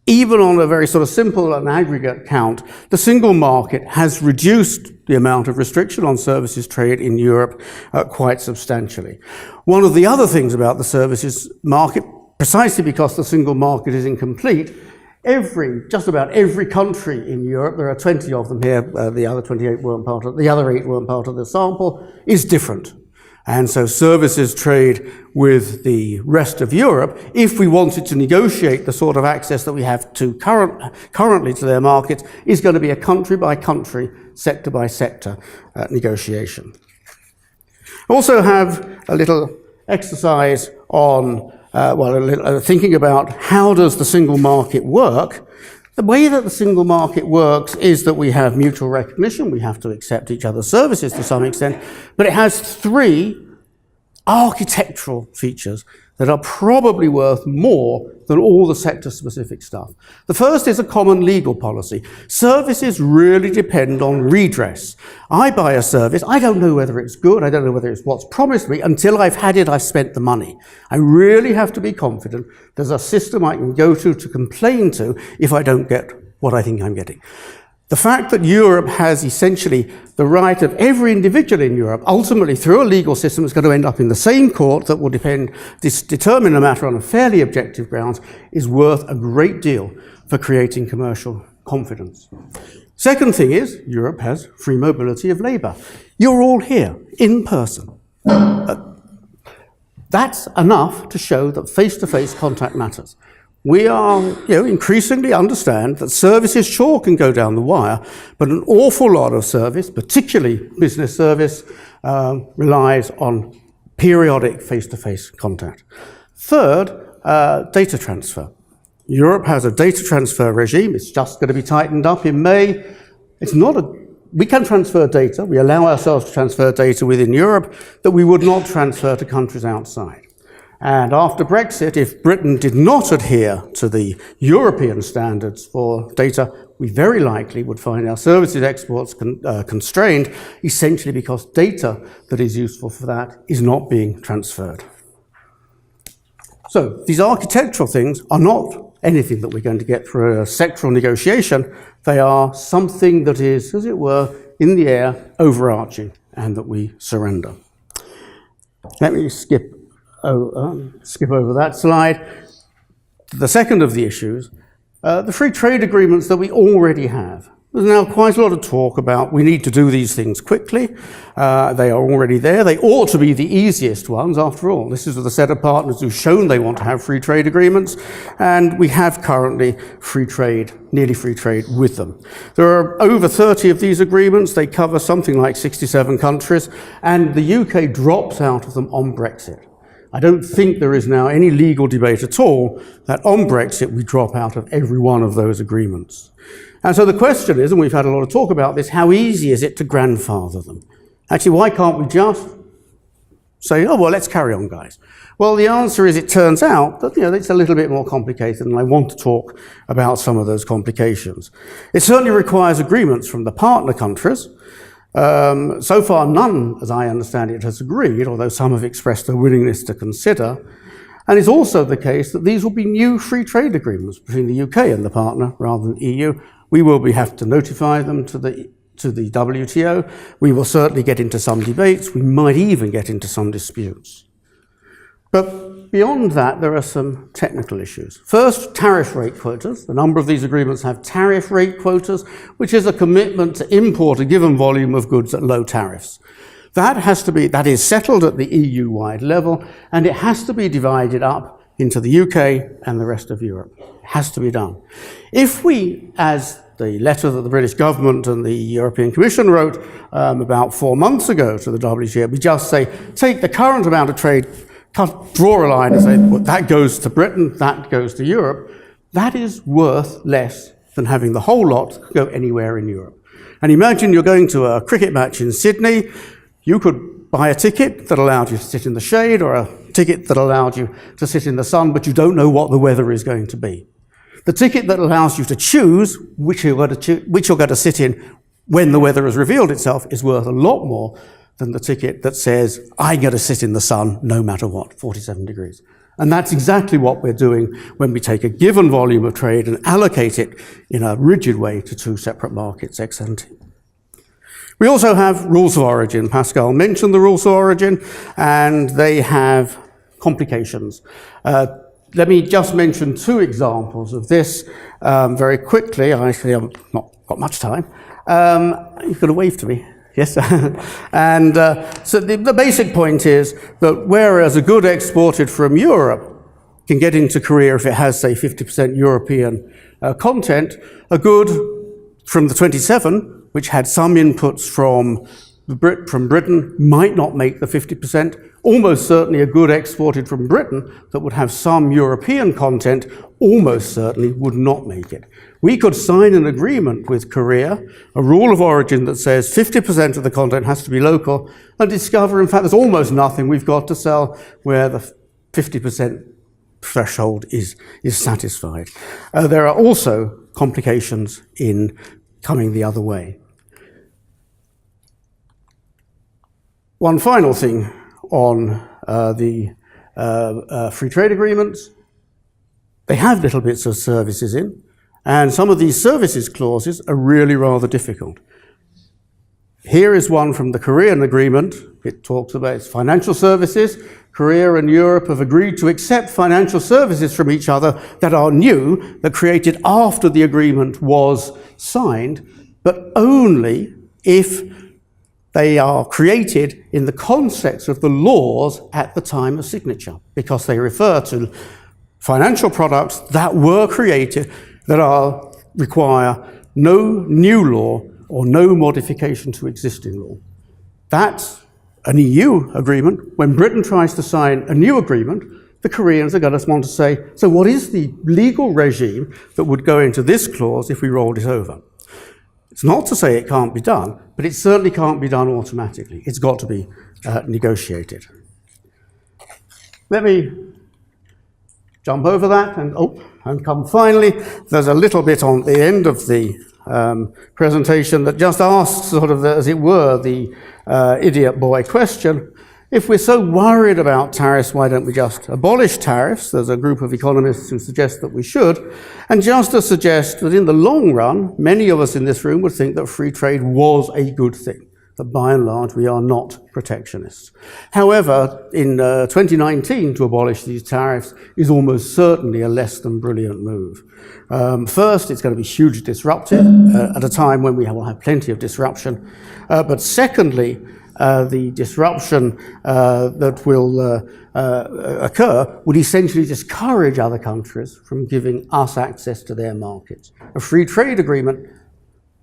C: even on a very sort of simple and aggregate count, the single market has reduced the amount of restriction on services trade in Europe quite substantially. One of the other things about the services market, precisely because the single market is incomplete, just about every country in Europe, there are 20 of them here, the other 8 weren't part of the sample, is different. And so services trade with the rest of Europe, if we wanted to negotiate the sort of access that we have to currently to their markets, is going to be a country by country, sector by sector negotiation. I also have a little exercise on thinking about how does the single market work. The way that the single market works is that we have mutual recognition, we have to accept each other's services to some extent, but it has 3 architectural features that are probably worth more than all the sector-specific stuff. The first is a common legal policy. Services really depend on redress. I buy a service, I don't know whether it's good, I don't know whether it's what's promised me, until I've had it, I've spent the money. I really have to be confident there's a system I can go to complain to if I don't get what I think I'm getting. The fact that Europe has essentially the right of every individual in Europe, ultimately through a legal system that's going to end up in the same court that will determine a matter on a fairly objective grounds, is worth a great deal for creating commercial confidence. Second thing is, Europe has free mobility of labour. You're all here, in person. That's enough to show that face-to-face contact matters. We are, increasingly understand that services sure can go down the wire, but an awful lot of service, particularly business service, relies on periodic face-to-face contact. Third, data transfer. Europe has a data transfer regime. It's just going to be tightened up in May. We can transfer data. We allow ourselves to transfer data within Europe that we would not transfer to countries outside. And after Brexit, if Britain did not adhere to the European standards for data, we very likely would find our services exports constrained, essentially because data that is useful for that is not being transferred. So these architectural things are not anything that we're going to get through a sectoral negotiation. They are something that is, as it were, in the air, overarching, and that we surrender. Let me skip over that slide. The second of the issues, the free trade agreements that we already have. There's now quite a lot of talk about we need to do these things quickly. They are already there. They ought to be the easiest ones, after all. This is with a set of partners who've shown they want to have free trade agreements, and we have currently free trade, nearly free trade with them. There are over 30 of these agreements. They cover something like 67 countries, and the UK drops out of them on Brexit. I don't think there is now any legal debate at all that on Brexit we drop out of every one of those agreements. And so the question is, and we've had a lot of talk about this, how easy is it to grandfather them? Actually, why can't we just say, oh, well, let's carry on, guys? Well, the answer is it turns out that, it's a little bit more complicated, and I want to talk about some of those complications. It certainly requires agreements from the partner countries. So far, none, as I understand it, has agreed, although some have expressed their willingness to consider. And it's also the case that these will be new free trade agreements between the UK and the partner rather than EU. We will have to notify them to the WTO. We will certainly get into some debates. We might even get into some disputes. But beyond that, there are some technical issues. First, tariff rate quotas. A number of these agreements have tariff rate quotas, which is a commitment to import a given volume of goods at low tariffs. That is settled at the EU-wide level, and it has to be divided up into the UK and the rest of Europe. It has to be done. If we, as the letter that the British government and the European Commission wrote about 4 months ago to the WTO, we just say, take the current amount of trade, draw a line and say, well, that goes to Britain, that goes to Europe, that is worth less than having the whole lot go anywhere in Europe. And imagine you're going to a cricket match in Sydney. You could buy a ticket that allowed you to sit in the shade, or a ticket that allowed you to sit in the sun, but you don't know what the weather is going to be. The ticket that allows you to choose which you're going to sit in when the weather has revealed itself is worth a lot more than the ticket that says, I'm going to sit in the sun no matter what, 47 degrees. And that's exactly what we're doing when we take a given volume of trade and allocate it in a rigid way to two separate markets ex ante. We also have rules of origin. Pascal mentioned the rules of origin, and they have complications. Let me just mention two examples of this very quickly. I actually have not got much time. You've got to wave to me. Yes. And so the basic point is that whereas a good exported from Europe can get into Korea if it has, say, 50% European content, a good from the 27, which had some inputs from Britain, might not make the 50%. Almost certainly a good exported from Britain that would have some European content almost certainly would not make it. We could sign an agreement with Korea, a rule of origin that says 50% of the content has to be local, and discover, in fact, there's almost nothing we've got to sell where the 50% threshold is satisfied. There are also complications in coming the other way. One final thing on the free trade agreements. They have little bits of services in, and some of these services clauses are really rather difficult. Here is one from the Korean agreement. It talks about its financial services. Korea and Europe have agreed to accept financial services from each other that are new, that created after the agreement was signed, but only if they are created in the context of the laws at the time of signature, because they refer to financial products that were created that require no new law or no modification to existing law. That's an EU agreement. When Britain tries to sign a new agreement, the Koreans are going to want to say, so what is the legal regime that would go into this clause if we rolled it over? It's not to say it can't be done, but it certainly can't be done automatically. It's got to be negotiated. Let me jump over that and come finally. There's a little bit on the end of the presentation that just asks, sort of, as it were, the idiot boy question. If we're so worried about tariffs, why don't we just abolish tariffs? There's a group of economists who suggest that we should. And just to suggest that in the long run, many of us in this room would think that free trade was a good thing. that by and large we are not protectionists. However, in 2019 to abolish these tariffs is almost certainly a less than brilliant move. First, it's going to be hugely disruptive at a time when we will have plenty of disruption. But secondly, the disruption that will occur would essentially discourage other countries from giving us access to their markets. A free trade agreement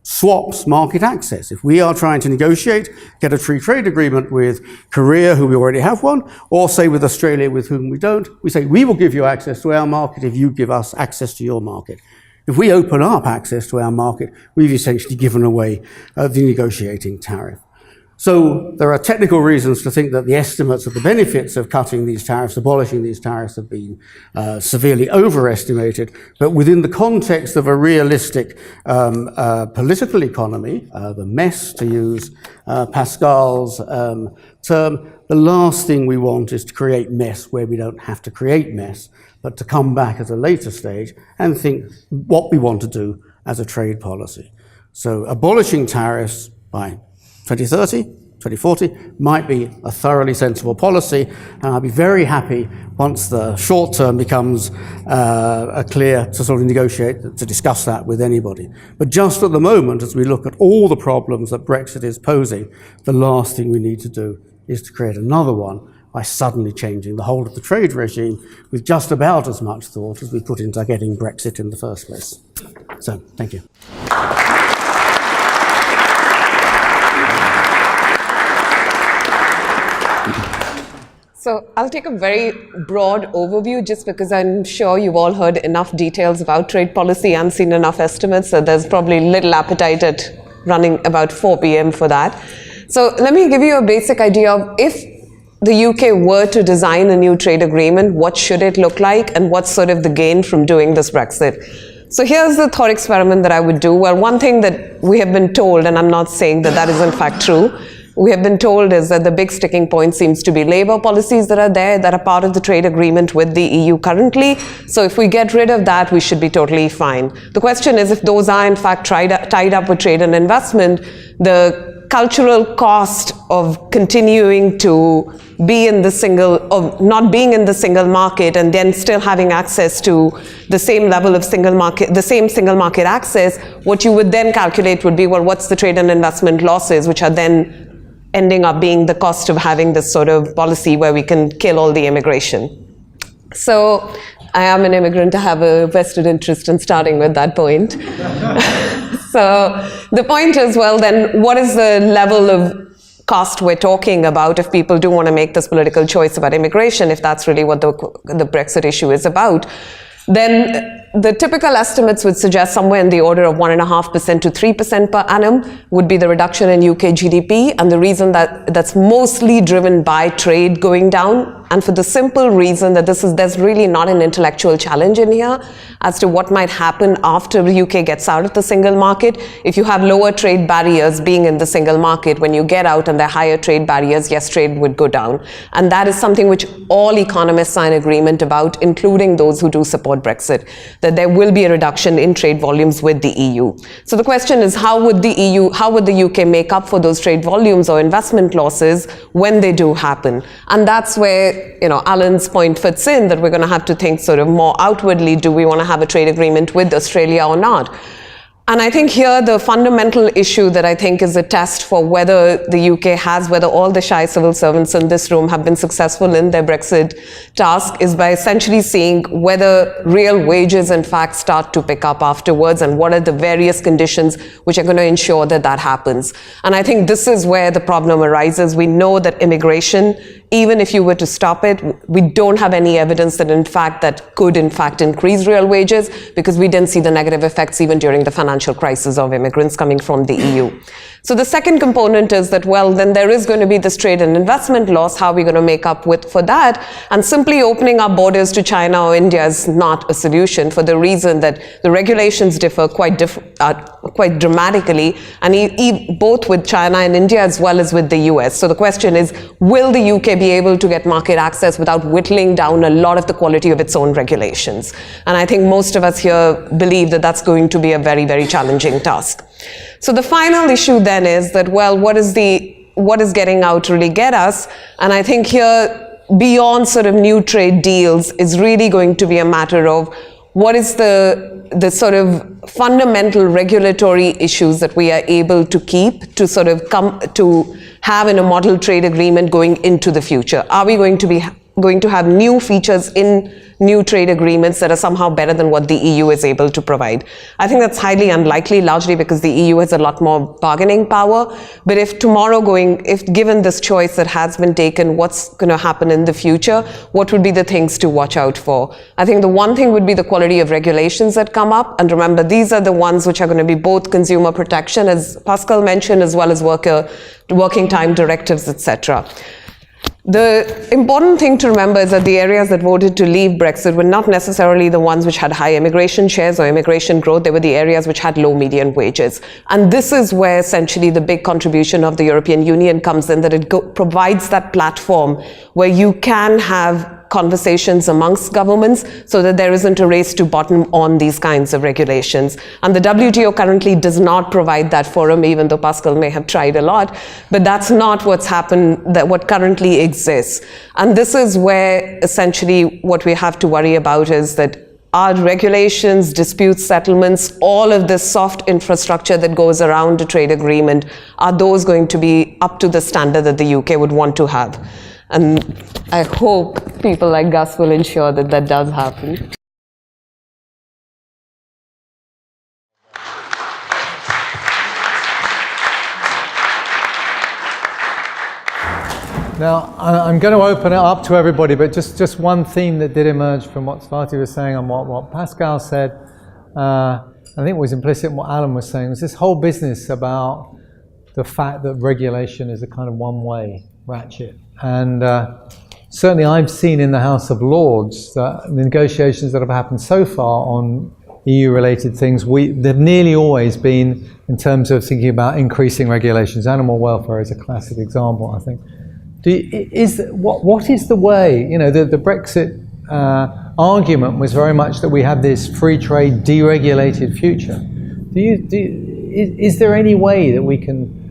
C: swaps market access. If we are trying to negotiate, get a free trade agreement with Korea, who we already have one, or say with Australia, with whom we don't, we say we will give you access to our market if you give us access to your market. If we open up access to our market, we've essentially given away the negotiating tariff. So there are technical reasons to think that the estimates of the benefits of cutting these tariffs, abolishing these tariffs, have been severely overestimated. But within the context of a realistic political economy, the mess, to use Pascal's term, the last thing we want is to create mess where we don't have to create mess, but to come back at a later stage and think what we want to do as a trade policy. So abolishing tariffs by 2030, 2040 might be a thoroughly sensible policy, and I'll be very happy once the short term becomes clear to sort of negotiate, to discuss that with anybody. But just at the moment, as we look at all the problems that Brexit is posing, the last thing we need to do is to create another one by suddenly changing the whole of the trade regime with just about as much thought as we put into getting Brexit in the first place. So, thank you.
D: So I'll take a very broad overview just because I'm sure you've all heard enough details about trade policy and seen enough estimates, so there's probably little appetite at running about 4 p.m. for that. So let me give you a basic idea of if the UK were to design a new trade agreement, what should it look like and what's sort of the gain from doing this Brexit. So here's the thought experiment that I would do. Well, one thing that we have been told, and I'm not saying that that is in fact true, we have been told is that the big sticking point seems to be labor policies that are there, that are part of the trade agreement with the EU currently. So if we get rid of that, we should be totally fine. The question is, if those are in fact tied up with trade and investment, the cultural cost of continuing to be in the not being in the single market and then still having access to the same level of single market access, what you would then calculate would be, well, what's the trade and investment losses, which are then ending up being the cost of having this sort of policy where we can kill all the immigration. So I am an immigrant. I have a vested interest in starting with that point. So the point is, well, then what is the level of cost we're talking about if people do want to make this political choice about immigration, if that's really what the Brexit issue is about? Then the typical estimates would suggest somewhere in the order of 1.5% to 3% per annum would be the reduction in UK GDP, and the reason that's mostly driven by trade going down, and for the simple reason that there's really not an intellectual challenge in here as to what might happen after the UK gets out of the single market. If you have lower trade barriers being in the single market, when you get out and there are higher trade barriers, yes, trade would go down. And that is something which all economists are in agreement about, including those who do support Brexit, that there will be a reduction in trade volumes with the EU. So the question is, how would the UK make up for those trade volumes or investment losses when they do happen? And that's where, Alan's point fits in, that we're going to have to think sort of more outwardly, do we want to have a trade agreement with Australia or not? And I think here the fundamental issue that I think is a test for whether the UK whether all the shy civil servants in this room have been successful in their Brexit task is by essentially seeing whether real wages in fact start to pick up afterwards, and what are the various conditions which are going to ensure that that happens. And I think this is where the problem arises. We know that immigration, even if you were to stop it, we don't have any evidence that in fact that could in fact increase real wages, because we didn't see the negative effects even during the financial crisis of immigrants coming from the EU. So the second component is that, well, then there is going to be this trade and investment loss. How are we going to make up for that? And simply opening up borders to China or India is not a solution, for the reason that the regulations differ quite dramatically, and both with China and India as well as with the US. So the question is, will the UK be able to get market access without whittling down a lot of the quality of its own regulations? And I think most of us here believe that that's going to be a very, very challenging task. So the final issue then is that, well, what is getting out really get us? And I think here, beyond sort of new trade deals, is really going to be a matter of what is the sort of fundamental regulatory issues that we are able to keep to sort of come to have in a model trade agreement going into the future. Are we going to have new features in new trade agreements that are somehow better than what the EU is able to provide? I think that's highly unlikely, largely because the EU has a lot more bargaining power. But if given this choice that has been taken, what's going to happen in the future? What would be the things to watch out for? I think the one thing would be the quality of regulations that come up. And remember, these are the ones which are going to be both consumer protection, as Pascal mentioned, as well as working time directives, etc. The important thing to remember is that the areas that voted to leave Brexit were not necessarily the ones which had high immigration shares or immigration growth. They were the areas which had low median wages. And this is where essentially the big contribution of the European Union comes in, that it provides that platform where you can have conversations amongst governments so that there isn't a race to bottom on these kinds of regulations. And the WTO currently does not provide that forum, even though Pascal may have tried a lot, but that's not what's happened, what currently exists. And this is where essentially what we have to worry about is that our regulations, dispute settlements, all of this soft infrastructure that goes around a trade agreement, are those going to be up to the standard that the UK would want to have? And I hope people like Gus will ensure that that does happen.
A: Now, I'm going to open it up to everybody, but just one theme that did emerge from what Svati was saying and what Pascal said, I think was implicit in what Alan was saying, was this whole business about the fact that regulation is a kind of one-way ratchet. And certainly I've seen in the House of Lords that the negotiations that have happened so far on EU-related things, they've nearly always been in terms of thinking about increasing regulations. Animal welfare is a classic example, I think. What is the way? You know, the Brexit argument was very much that we have this free trade, deregulated future. Is there any way that we can,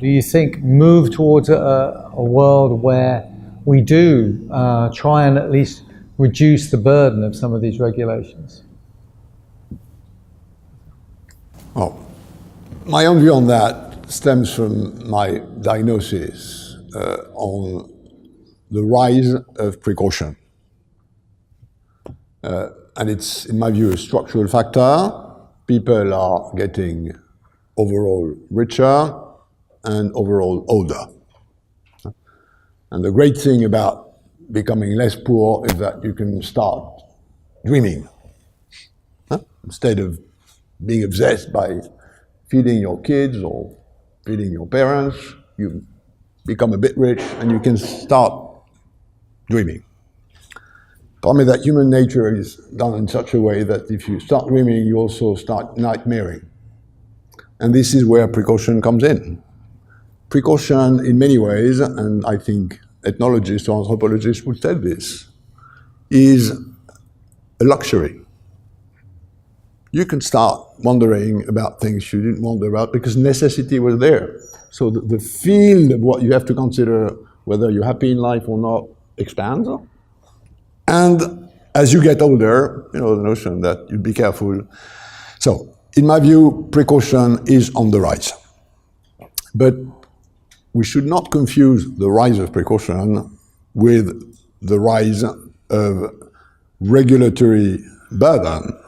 A: do you think, move towards a world where we do try and at least reduce the burden of some of these regulations?
B: Well, my own view on that stems from my diagnosis on the rise of precaution. And it's, in my view, a structural factor. People are getting overall richer and overall older. And the great thing about becoming less poor is that you can start dreaming. Instead of being obsessed by feeding your kids or feeding your parents, you become a bit rich and you can start dreaming. Tell me that human nature is done in such a way that if you start dreaming, you also start nightmaring. And this is where precaution comes in. Precaution, in many ways, and I think ethnologists or anthropologists would say this, is a luxury. You can start wondering about things you didn't wonder about because necessity was there. So the field of what you have to consider, whether you're happy in life or not, expands. And as you get older, you know, the notion that you'd be careful. So, in my view, precaution is on the rise. But we should not confuse the rise of precaution with the rise of regulatory burden.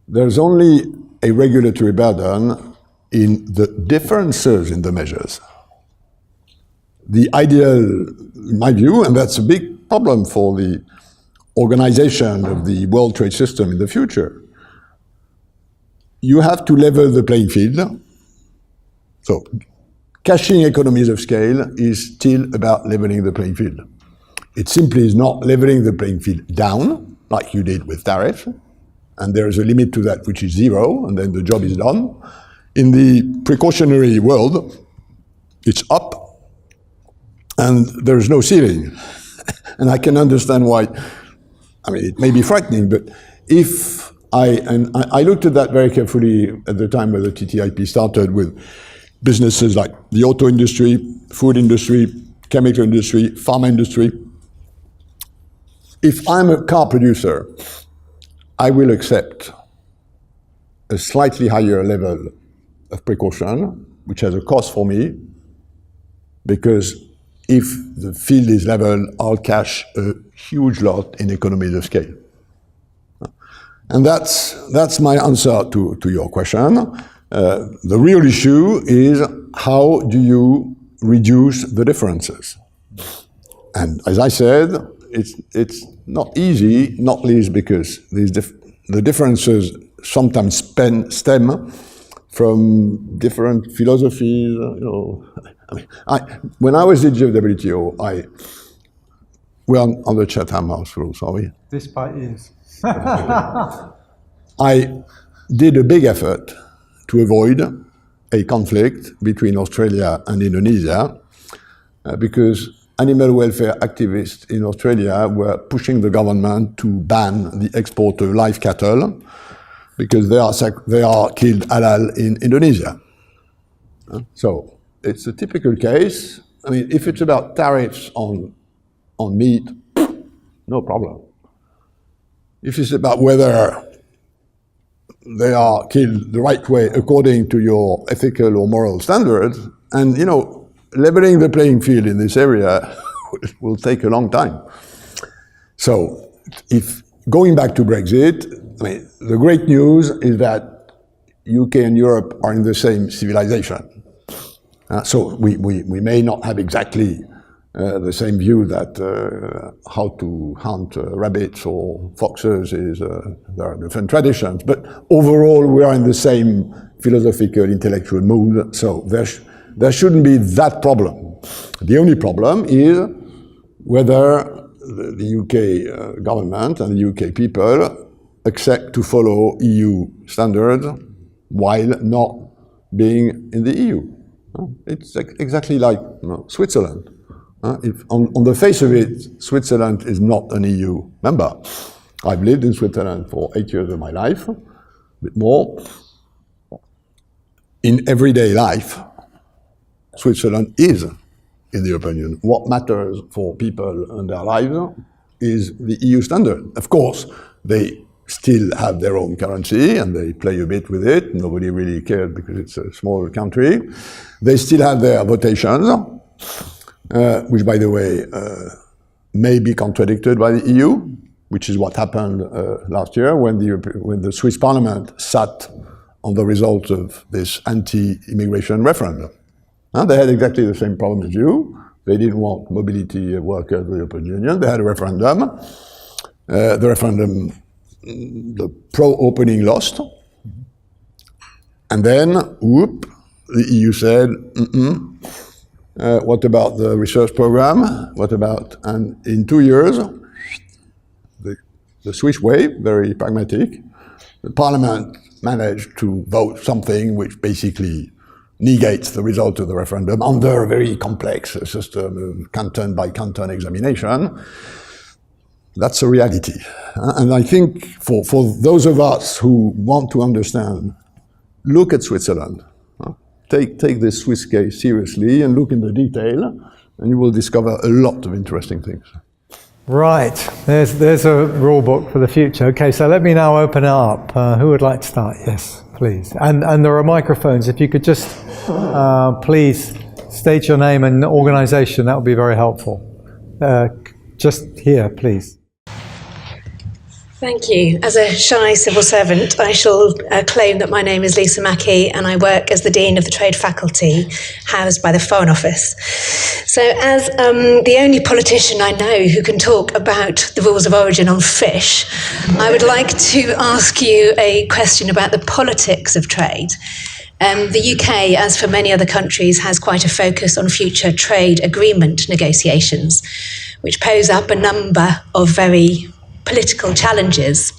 B: There's only a regulatory burden in the differences in the measures. The ideal, in my view, and that's a big problem for the organization of the world trade system in the future, you have to level the playing field. So, cashing economies of scale is still about leveling the playing field. It simply is not leveling the playing field down, like you did with tariffs, and there is a limit to that which is zero, and then the job is done. In the precautionary world, it's up, and there is no ceiling. And I can understand why, I mean, it may be frightening, but if I looked at that very carefully at the time when the TTIP started, with businesses like the auto industry, food industry, chemical industry, pharma industry. If I'm a car producer, I will accept a slightly higher level of precaution, which has a cost for me, because if the field is level, I'll cash a huge lot in economies of scale. And that's my answer to your question. The real issue is, how do you reduce the differences? And as I said, it's not easy, not least because the differences sometimes stem from different philosophies. When I was at WTO, we're on the Chatham House rule, sorry.
A: This part is.
B: I did a big effort to avoid a conflict between Australia and Indonesia because animal welfare activists in Australia were pushing the government to ban the export of live cattle because they are killed halal in Indonesia. So it's a typical case. I mean, if it's about tariffs on meat, no problem. If it's about whether they are killed the right way according to your ethical or moral standards, and leveling the playing field in this area will take a long time. So, if going back to Brexit, I mean, the great news is that UK and Europe are in the same civilization. So we may not have exactly the same view that how to hunt rabbits or foxes there are different traditions, but overall we are in the same philosophical, intellectual mood, so there shouldn't be that problem. The only problem is whether the UK government and the UK people accept to follow EU standards while not being in the EU. It's exactly like Switzerland. If on the face of it, Switzerland is not an EU member. I've lived in Switzerland for 8 years of my life, a bit more. In everyday life, Switzerland is in the European Union. What matters for people and their lives is the EU standard. Of course, they still have their own currency and they play a bit with it. Nobody really cares because it's a small country. They still have their votations, which, by the way, may be contradicted by the EU, which is what happened last year when the Swiss Parliament sat on the results of this anti-immigration referendum. They had exactly the same problem as you. They didn't want mobility of workers in the European Union. They had a referendum. The referendum, the pro-opening lost. And then, whoop, the EU said, what about the research program? What about, and in 2 years, the Swiss way, very pragmatic, the parliament managed to vote something which basically negates the result of the referendum under a very complex system of canton by canton examination. That's a reality. And I think for those of us who want to understand, look at Switzerland. Take this Swiss case seriously and look in the detail, and you will discover a lot of interesting things.
A: Right, there's a rule book for the future. Okay, so let me now open it up. Who would like to start? Yes, please. And there are microphones. If you could just please state your name and organisation, that would be very helpful. Just here, please.
E: Thank you. As a shy civil servant, I shall claim that my name is Lisa Mackey and I work as the Dean of the Trade Faculty, housed by the Foreign Office. So as the only politician I know who can talk about the rules of origin on fish, I would like to ask you a question about the politics of trade. The UK, as for many other countries, has quite a focus on future trade agreement negotiations, which pose up a number of very political challenges,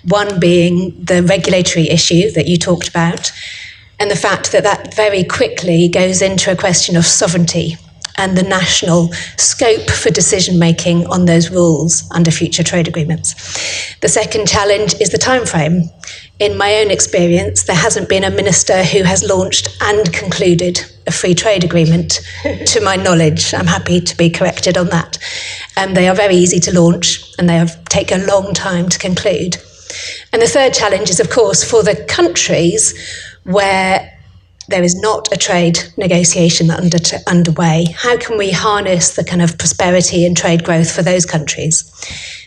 E: one being the regulatory issue that you talked about, and the fact that that very quickly goes into a question of sovereignty and the national scope for decision making on those rules under future trade agreements. The second challenge is the timeframe. In my own experience, there hasn't been a minister who has launched and concluded a free trade agreement, to my knowledge. I'm happy to be corrected on that. They are very easy to launch, and they take a long time to conclude. And the third challenge is, of course, for the countries where there is not a trade negotiation underway. How can we harness the kind of prosperity and trade growth for those countries?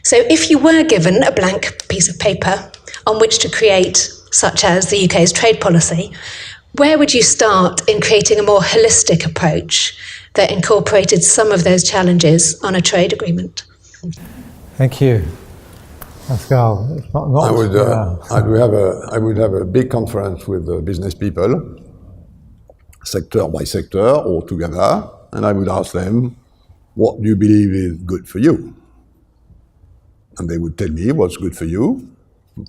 E: So if you were given a blank piece of paper on which to create, such as the UK's trade policy, where would you start in creating a more holistic approach that incorporated some of those challenges on a trade agreement?
A: Thank you. Pascal,
B: I would have a big conference with business people, sector by sector, all together, and I would ask them, what do you believe is good for you? And they would tell me what's good for you,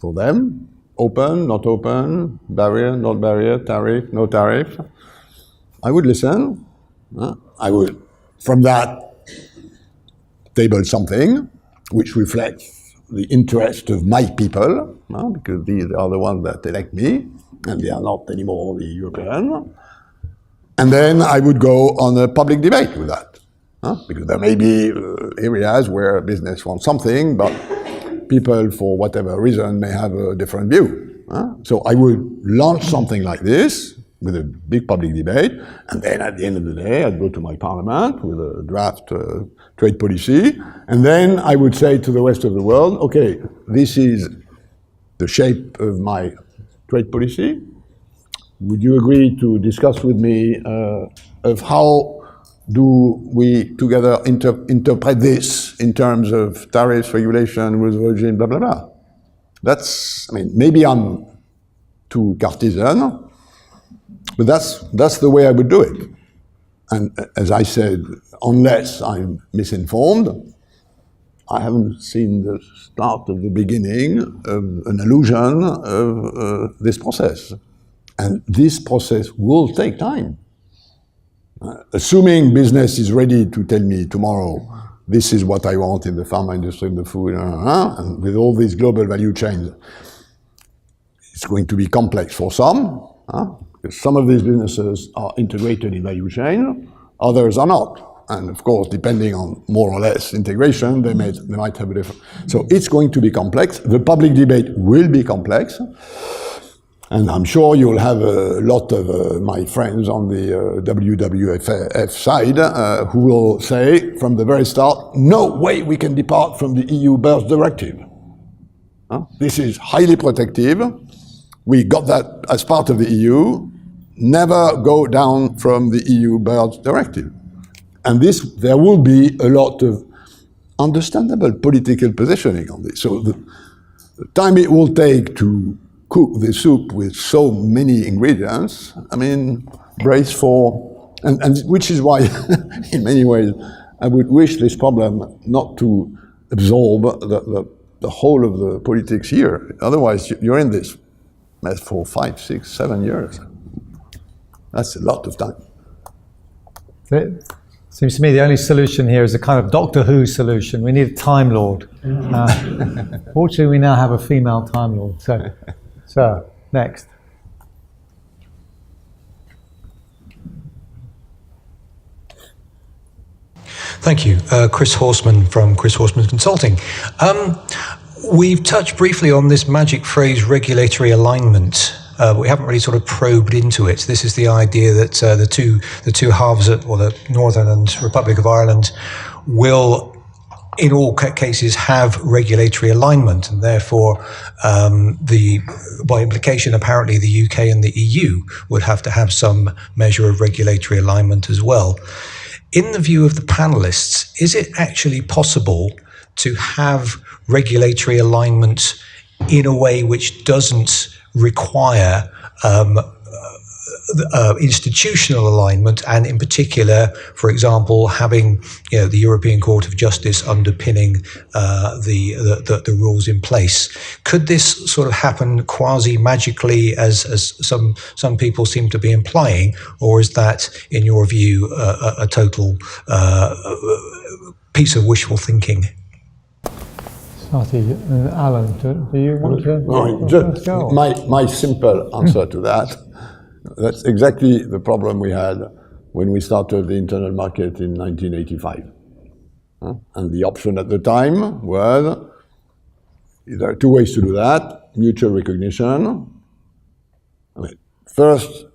B: for them, open, not open, barrier, not barrier, tariff, no tariff. I would listen. I would, from that, table something which reflects the interest of my people, because these are the ones that elect me, and they are not anymore the European. And then I would go on a public debate with that, because there may be areas where business wants something, but people, for whatever reason, may have a different view. So I would launch something like this with a big public debate, and then at the end of the day, I'd go to my parliament with a draft trade policy, and then I would say to the rest of the world, okay, this is the shape of my trade policy. Would you agree to discuss with me of how do we together interpret this in terms of tariffs, regulation, rules of origin, blah, blah, blah? That's, I mean, maybe I'm too Cartesian, but that's the way I would do it. And as I said, unless I'm misinformed, I haven't seen the start of the beginning of an illusion of this process. And this process will take time. Assuming business is ready to tell me tomorrow, this is what I want in the pharma industry, in the food, and with all these global value chains, it's going to be complex for some. Because some of these businesses are integrated in value chain, others are not. And of course, depending on more or less integration, they might have a different. So it's going to be complex. The public debate will be complex. And I'm sure you'll have a lot of my friends on the WWF side who will say from the very start, no way we can depart from the EU birds directive. This is highly protective. We got that as part of the EU. Never go down from the EU birds directive. And there will be a lot of understandable political positioning on this. So the time it will take to cook the soup with so many ingredients, I mean, brace for, and which is why, in many ways, I would wish this problem not to absorb the whole of the politics here. Otherwise, you're in this mess for 5, 6, 7 years. That's a lot of time.
A: It seems to me the only solution here is a kind of Doctor Who solution. We need a Time Lord. Fortunately, we now have a female Time Lord. So, next.
F: Thank you. Chris Horseman from Chris Horseman Consulting. We've touched briefly on this magic phrase, regulatory alignment. We haven't really sort of probed into it. This is the idea that the two halves, or the Northern and Republic of Ireland, will in all cases have regulatory alignment, and therefore by implication apparently the UK and the EU would have to have some measure of regulatory alignment as well. In the view of the panelists, is it actually possible to have regulatory alignment in a way which doesn't require institutional alignment, and in particular, for example, having the European Court of Justice underpinning the rules in place. Could this sort of happen quasi magically, as some people seem to be implying, or is that, in your view, a total piece of wishful thinking?
A: Alan, do you want to?
B: No, just my simple answer to that. That's exactly the problem we had when we started the internal market in 1985. And the option at the time was, there are two ways to do that: mutual recognition. First,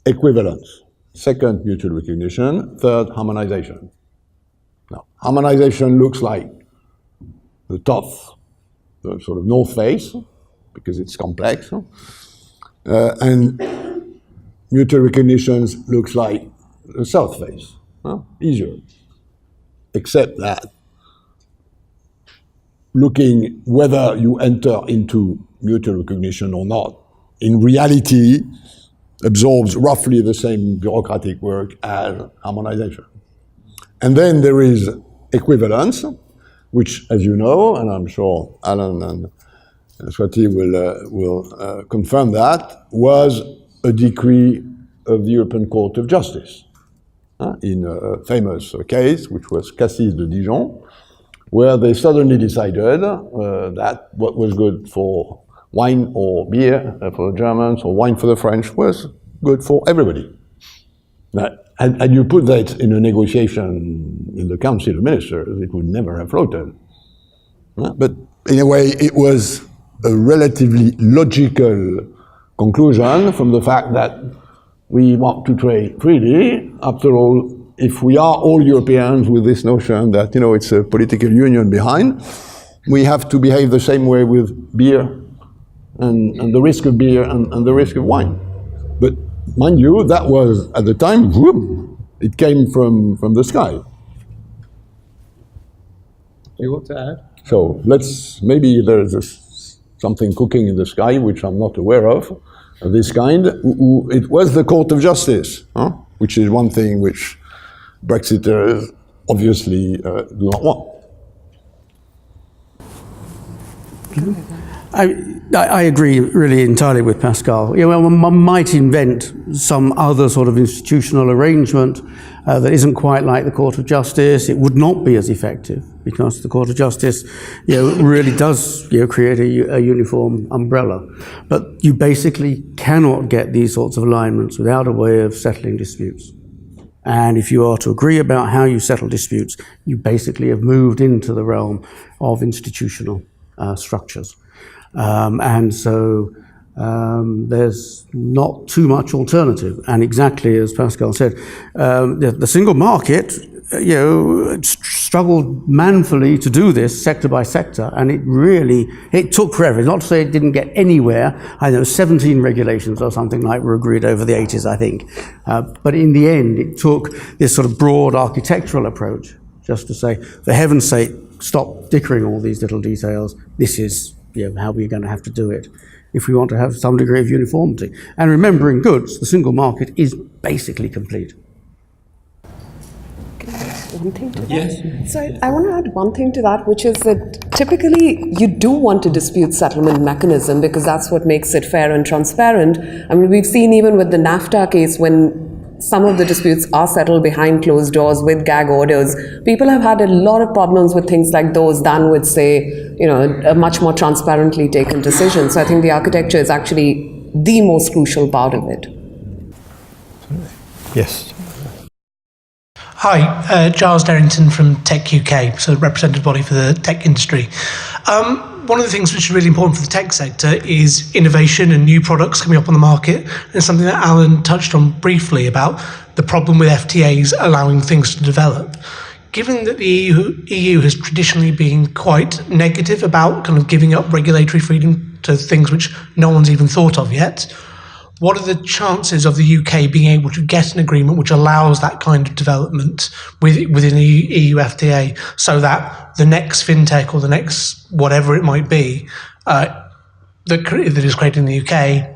B: equivalence. Second, mutual recognition. Third, harmonization. Now, harmonization looks like the top, the sort of north face, because it's complex. And mutual recognition looks like the south face, easier. Except that looking whether you enter into mutual recognition or not, in reality, absorbs roughly the same bureaucratic work as harmonization. And then there is equivalence, which, as you know, and I'm sure Alan and Swati will confirm that, was a decree of the European Court of Justice in a famous case, which was Cassis de Dijon, where they suddenly decided that what was good for wine or beer for the Germans or wine for the French was good for everybody. Now, and you put that in a negotiation in the Council of Ministers, it would never have floated. But in a way, it was a relatively logical conclusion from the fact that we want to trade freely. After all, if we are all Europeans with this notion that, it's a political union behind, we have to behave the same way with beer and the risk of beer and the risk of wine. But mind you, that was, at the time, whoop, it came from the sky.
A: Do you want to add?
B: So maybe there's something cooking in the sky, which I'm not aware of this kind. It was the Court of Justice, which is one thing which Brexiters obviously do not want.
C: I agree really entirely with Pascal. One might invent some other sort of institutional arrangement that isn't quite like the Court of Justice. It would not be as effective because the Court of Justice, really does, create a uniform umbrella. But you basically cannot get these sorts of alignments without a way of settling disputes. And if you are to agree about how you settle disputes, you basically have moved into the realm of institutional structures. And so there's not too much alternative. And exactly as Pascal said, the single market, struggled manfully to do this sector by sector, and it took forever. Not to say it didn't get anywhere. 17 regulations or something like were agreed over the 80s, I think. But in the end, it took this sort of broad architectural approach, just to say, for heaven's sake, stop dickering all these little details. This is how we're going to have to do it if we want to have some degree of uniformity. And remembering goods, the single market is basically complete.
D: Can I add one thing to that? Yes. So I want to add one thing to that, which is that typically you do want a dispute settlement mechanism because that's what makes it fair and transparent. I mean, we've seen even with the NAFTA case when some of the disputes are settled behind closed doors with gag orders. People have had a lot of problems with things like those than with, say, a much more transparently taken decision. So I think the architecture is actually the most crucial part of it.
A: Yes.
G: Hi, Giles Derrington from Tech UK, so representative body for the tech industry. One of the things which is really important for the tech sector is innovation and new products coming up on the market. And something that Alan touched on briefly about the problem with FTAs allowing things to develop. Given that the EU has traditionally been quite negative about kind of giving up regulatory freedom to things which no one's even thought of yet, what are the chances of the UK being able to get an agreement which allows that kind of development within the EU FTA so that the next fintech or the next whatever it might be that is created in the UK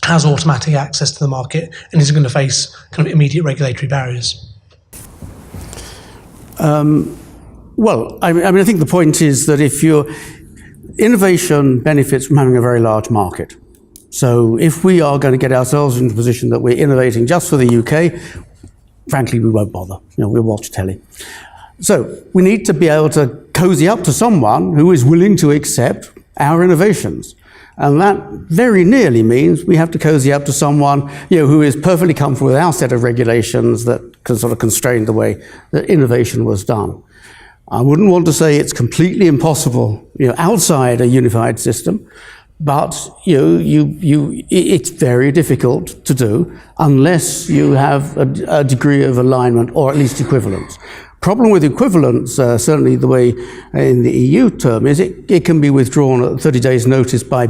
G: has automatic access to the market and isn't going to face kind of immediate regulatory barriers?
C: Well, I mean, I think the point is that innovation benefits from having a very large market. So if we are going to get ourselves into a position that we're innovating just for the UK, frankly, we won't bother. We'll watch telly. So we need to be able to cozy up to someone who is willing to accept our innovations. And that very nearly means we have to cozy up to someone who is perfectly comfortable with our set of regulations that can sort of constrain the way that innovation was done. I wouldn't want to say it's completely impossible outside a unified system, but it's very difficult to do unless you have a degree of alignment or at least equivalence. Problem with equivalence, certainly the way in the EU term, is it can be withdrawn at 30 days notice by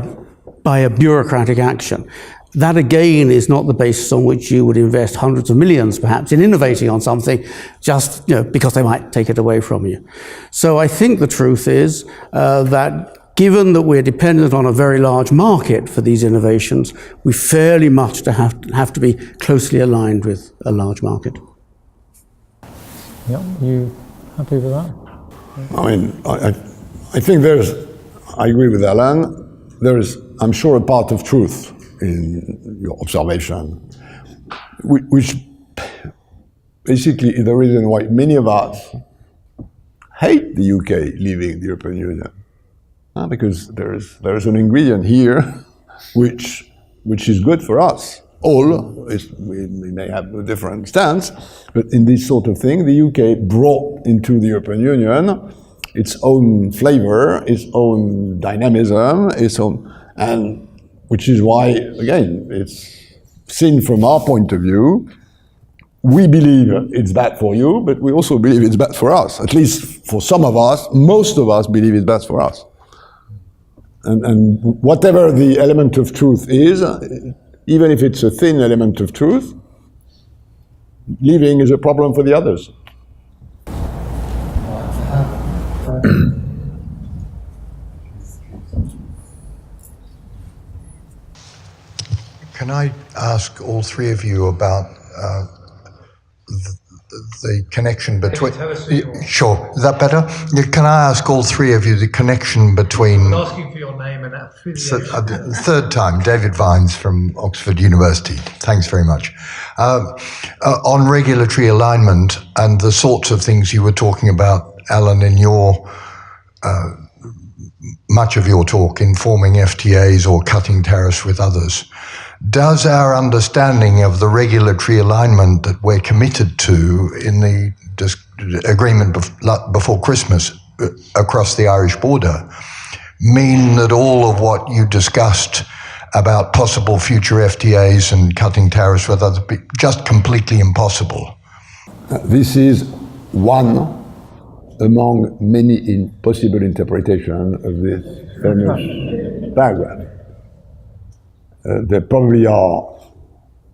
C: a bureaucratic action. That again is not the basis on which you would invest hundreds of millions perhaps in innovating on something just because they might take it away from you. So I think the truth is that given that we're dependent on a very large market for these innovations, we fairly much have to be closely aligned with a large market.
A: Yeah, you happy with that?
B: I mean, I think I agree with Alan, there's, I'm sure, a part of truth in your observation, which basically is the reason why many of us hate the UK leaving the European Union. Because there's an ingredient here which is good for us. We may have a different stance, but in this sort of thing, the UK brought into the European Union its own flavor, its own dynamism, and which is why, again, it's seen from our point of view. We believe it's bad for you, but we also believe it's bad for us. At least for some of us, most of us believe it's bad for us. And whatever the element of truth is, even if it's a thin element of truth, leaving is a problem for the others.
H: Can I ask all three of you about the connection between... Sure, is that better? Can I ask all three of you the connection between...
G: I'm asking for your name and affiliation.
H: Third time, David Vines from Oxford University. Thanks very much. On regulatory alignment and the sorts of things you were talking about, Alan, in your... much of your talk, informing FTAs or cutting tariffs with others. Does our understanding of the regulatory alignment that we're committed to in the agreement before Christmas across the Irish border mean that all of what you discussed about possible future FTAs and cutting tariffs with others be just completely impossible?
B: This is one among many possible interpretations of this famous paragraph. There probably are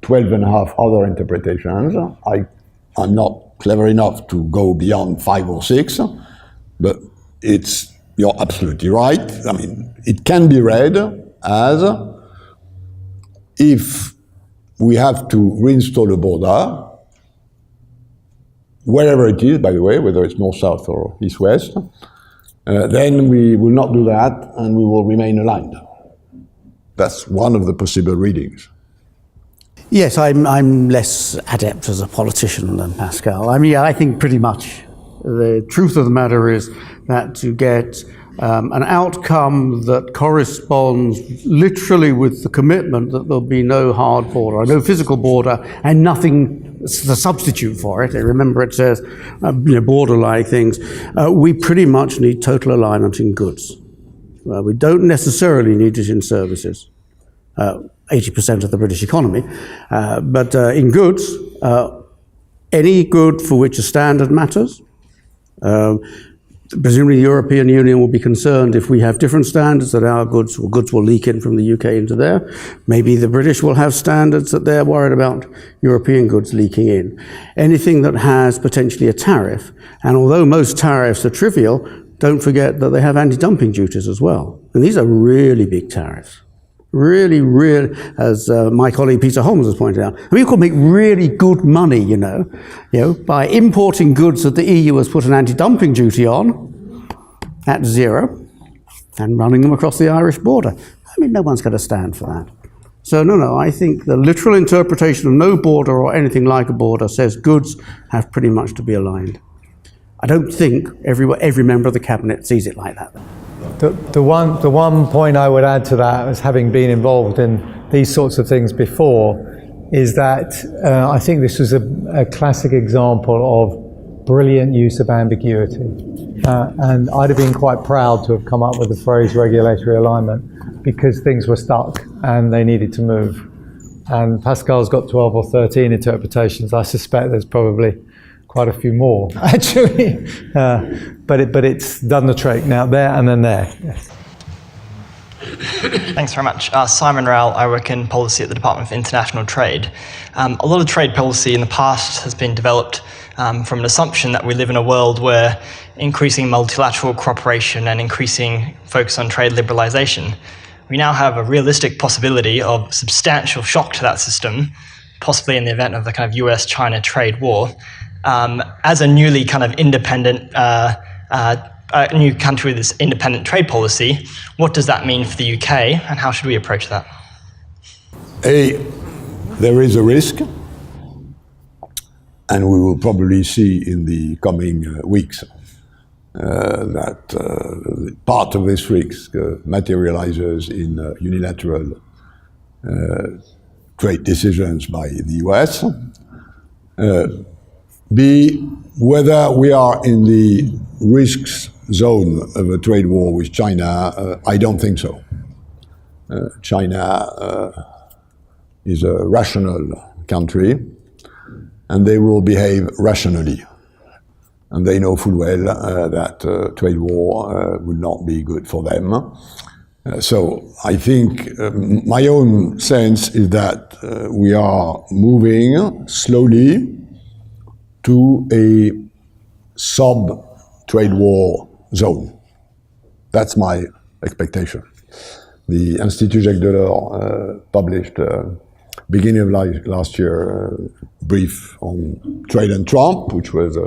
B: 12 and a half other interpretations. I'm not clever enough to go beyond 5 or 6, but you're absolutely right. I mean, it can be read as if we have to reinstall a border, wherever it is, by the way, whether it's north-south or east-west, then we will not do that and we will remain aligned. That's one of the possible readings.
C: Yes, I'm less adept as a politician than Pascal. I mean, I think pretty much the truth of the matter is that to get an outcome that corresponds literally with the commitment that there'll be no hard border, no physical border, and nothing to substitute for it. Remember, it says border-like things. We pretty much need total alignment in goods. We don't necessarily need it in services, 80% of the British economy, but in goods, any good for which a standard matters. Presumably the European Union will be concerned if we have different standards that our goods will leak in from the UK into there. Maybe the British will have standards that they're worried about European goods leaking in. Anything that has potentially a tariff, and although most tariffs are trivial, don't forget that they have anti-dumping duties as well. And these are really big tariffs. Really, as my colleague Peter Holmes has pointed out, I mean, you could make really good money, you know, by importing goods that the EU has put an anti-dumping duty on at zero and running them across the Irish border. I mean, no one's going to stand for that. So no, I think the literal interpretation of no border or anything like a border says goods have pretty much to be aligned. I don't think every member of the cabinet sees it like that.
A: The one point I would add to that, as having been involved in these sorts of things before, is that I think this was a classic example of brilliant use of ambiguity. And I'd have been quite proud to have come up with the phrase regulatory alignment, because things were stuck and they needed to move. And Pascal's got 12 or 13 interpretations. I suspect there's probably quite a few more, actually. But it's done the trick. Now there and then there. Yes.
I: Thanks very much. Simon Rowell, I work in policy at the Department of International Trade. A lot of trade policy in the past has been developed from an assumption that we live in a world where increasing multilateral cooperation and increasing focus on trade liberalization, we now have a realistic possibility of substantial shock to that system, possibly in the event of the kind of US-China trade war. As a newly kind of independent, a new country with this independent trade policy, what does that mean for the UK, and how should we approach that?
B: There is a risk, and we will probably see in the coming weeks that part of this risk materializes in unilateral trade decisions by the US. Whether we are in the risks zone of a trade war with China, I don't think so. China is a rational country, and they will behave rationally. And they know full well that trade war would not be good for them. So I think my own sense is that we are moving slowly to a sub-trade war zone. That's my expectation. The Institut Jacques Delors published beginning of last year a brief on trade and Trump, which was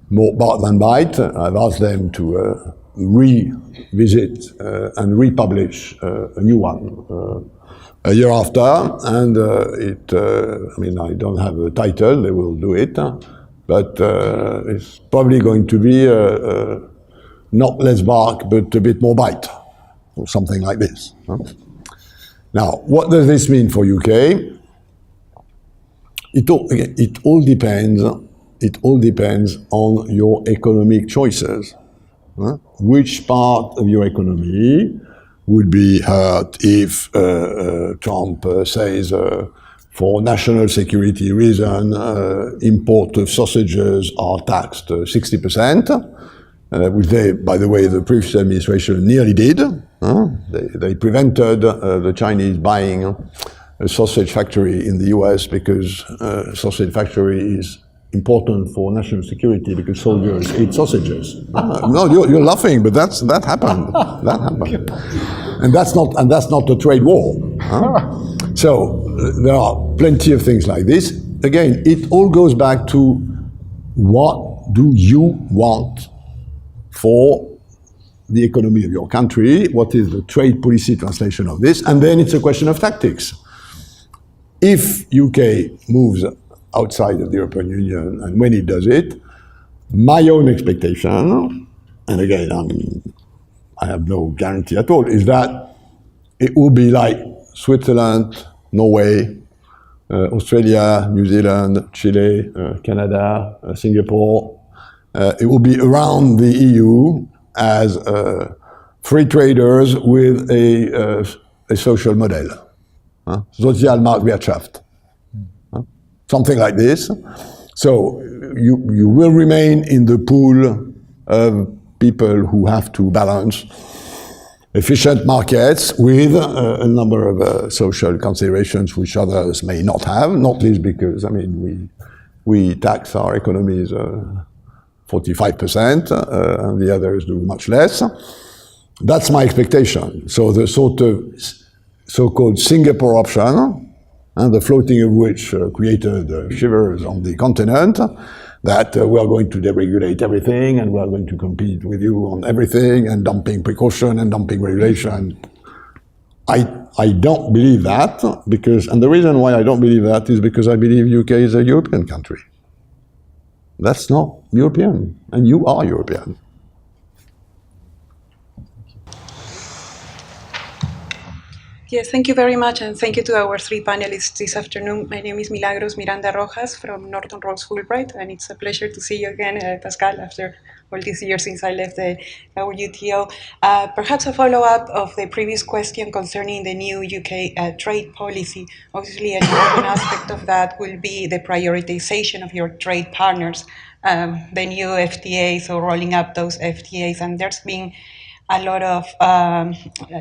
B: more bite than bite. I've asked them to revisit and republish a new one a year after, and I mean, I don't have a title, they will do it, but it's probably going to be not less bark, but a bit more bite, or something like this. Now, what does this mean for UK? It all depends on your economic choices. Which part of your economy would be hurt if Trump says for national security reason import of sausages are taxed 60%, which they, by the way, the previous administration nearly did. They prevented the Chinese buying a sausage factory in the US because sausage factory is important for national security because soldiers eat sausages. No, you're laughing, but that happened. That happened, and that's not a trade war. So there are plenty of things like this. Again, it all goes back to what do you want for the economy of your country? What is the trade policy translation of this? And then it's a question of tactics. If UK moves outside of the European Union, and when it does it, my own expectation, and again, I have no guarantee at all, is that it will be like Switzerland, Norway, Australia, New Zealand, Chile, Canada, Singapore. It will be around the EU as free traders with a social model. Sozialmarktwirtschaft. Something like this. So you will remain in the pool of people who have to balance efficient markets with a number of social considerations which others may not have, not least because, I mean, we tax our economies 45%, and the others do much less. That's my expectation. So the sort of so-called Singapore option, and the floating of which created shivers on the continent, that we are going to deregulate everything and we are going to compete with you on everything and dumping precaution and dumping regulation. I don't believe that, and the reason why I don't believe that is because I believe UK is a European country. That's not European, and you are European.
J: Yes, thank you very much, and thank you to our three panelists this afternoon. My name is Milagros Miranda Rojas from Norton Rose Fulbright, and it's a pleasure to see you again, Pascal, after all these years since I left the WTO. Perhaps a follow-up of the previous question concerning the new UK trade policy. Obviously, an important aspect of that will be the prioritization of your trade partners, the new FTAs, or rolling up those FTAs, and there's been a lot of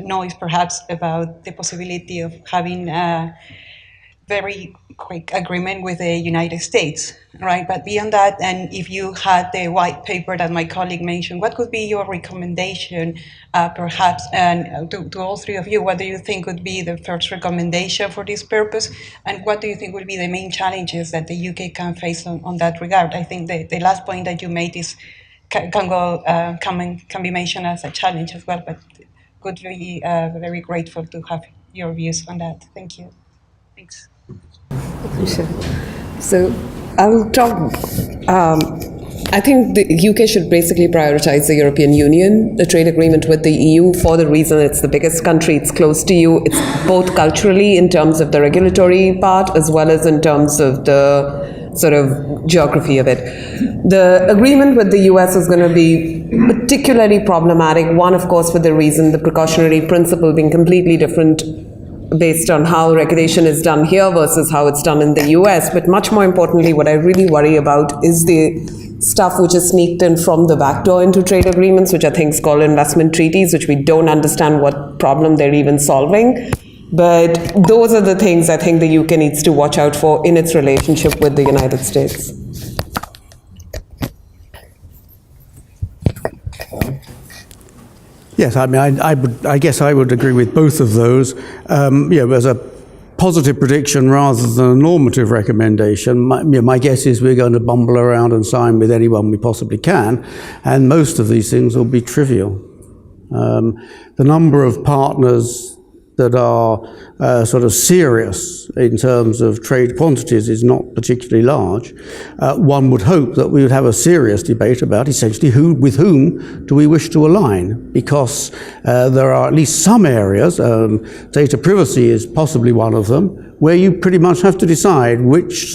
J: noise, perhaps, about the possibility of having a very quick agreement with the United States, right? But beyond that, and if you had the white paper that my colleague mentioned, what could be your recommendation, perhaps, and to all three of you, what do you think would be the first recommendation for this purpose, and what do you think will be the main challenges that the UK can face on that regard? I think the last point that you made is can be mentioned as a challenge as well, but could be very grateful to have your views on that. Thank you. Thanks.
D: Sure. So I'll talk. I think the UK should basically prioritize the European Union, the trade agreement with the EU, for the reason it's the biggest country, it's close to you, it's both culturally in terms of the regulatory part as well as in terms of the sort of geography of it. The agreement with the US is going to be particularly problematic. One, of course, for the reason the precautionary principle being completely different based on how regulation is done here versus how it's done in the US. But much more importantly, what I really worry about is the stuff which is sneaked in from the back door into trade agreements, which are things called investment treaties, which we don't understand what problem they're even solving. But those are the things I think the UK needs to watch out for in its relationship with the United States.
C: Yes, I mean, I guess I would agree with both of those. As a positive prediction rather than a normative recommendation, my guess is we're going to bumble around and sign with anyone we possibly can, and most of these things will be trivial. The number of partners that are sort of serious in terms of trade quantities is not particularly large. One would hope that we would have a serious debate about essentially with whom do we wish to align, because there are at least some areas, data privacy is possibly one of them, where you pretty much have to decide which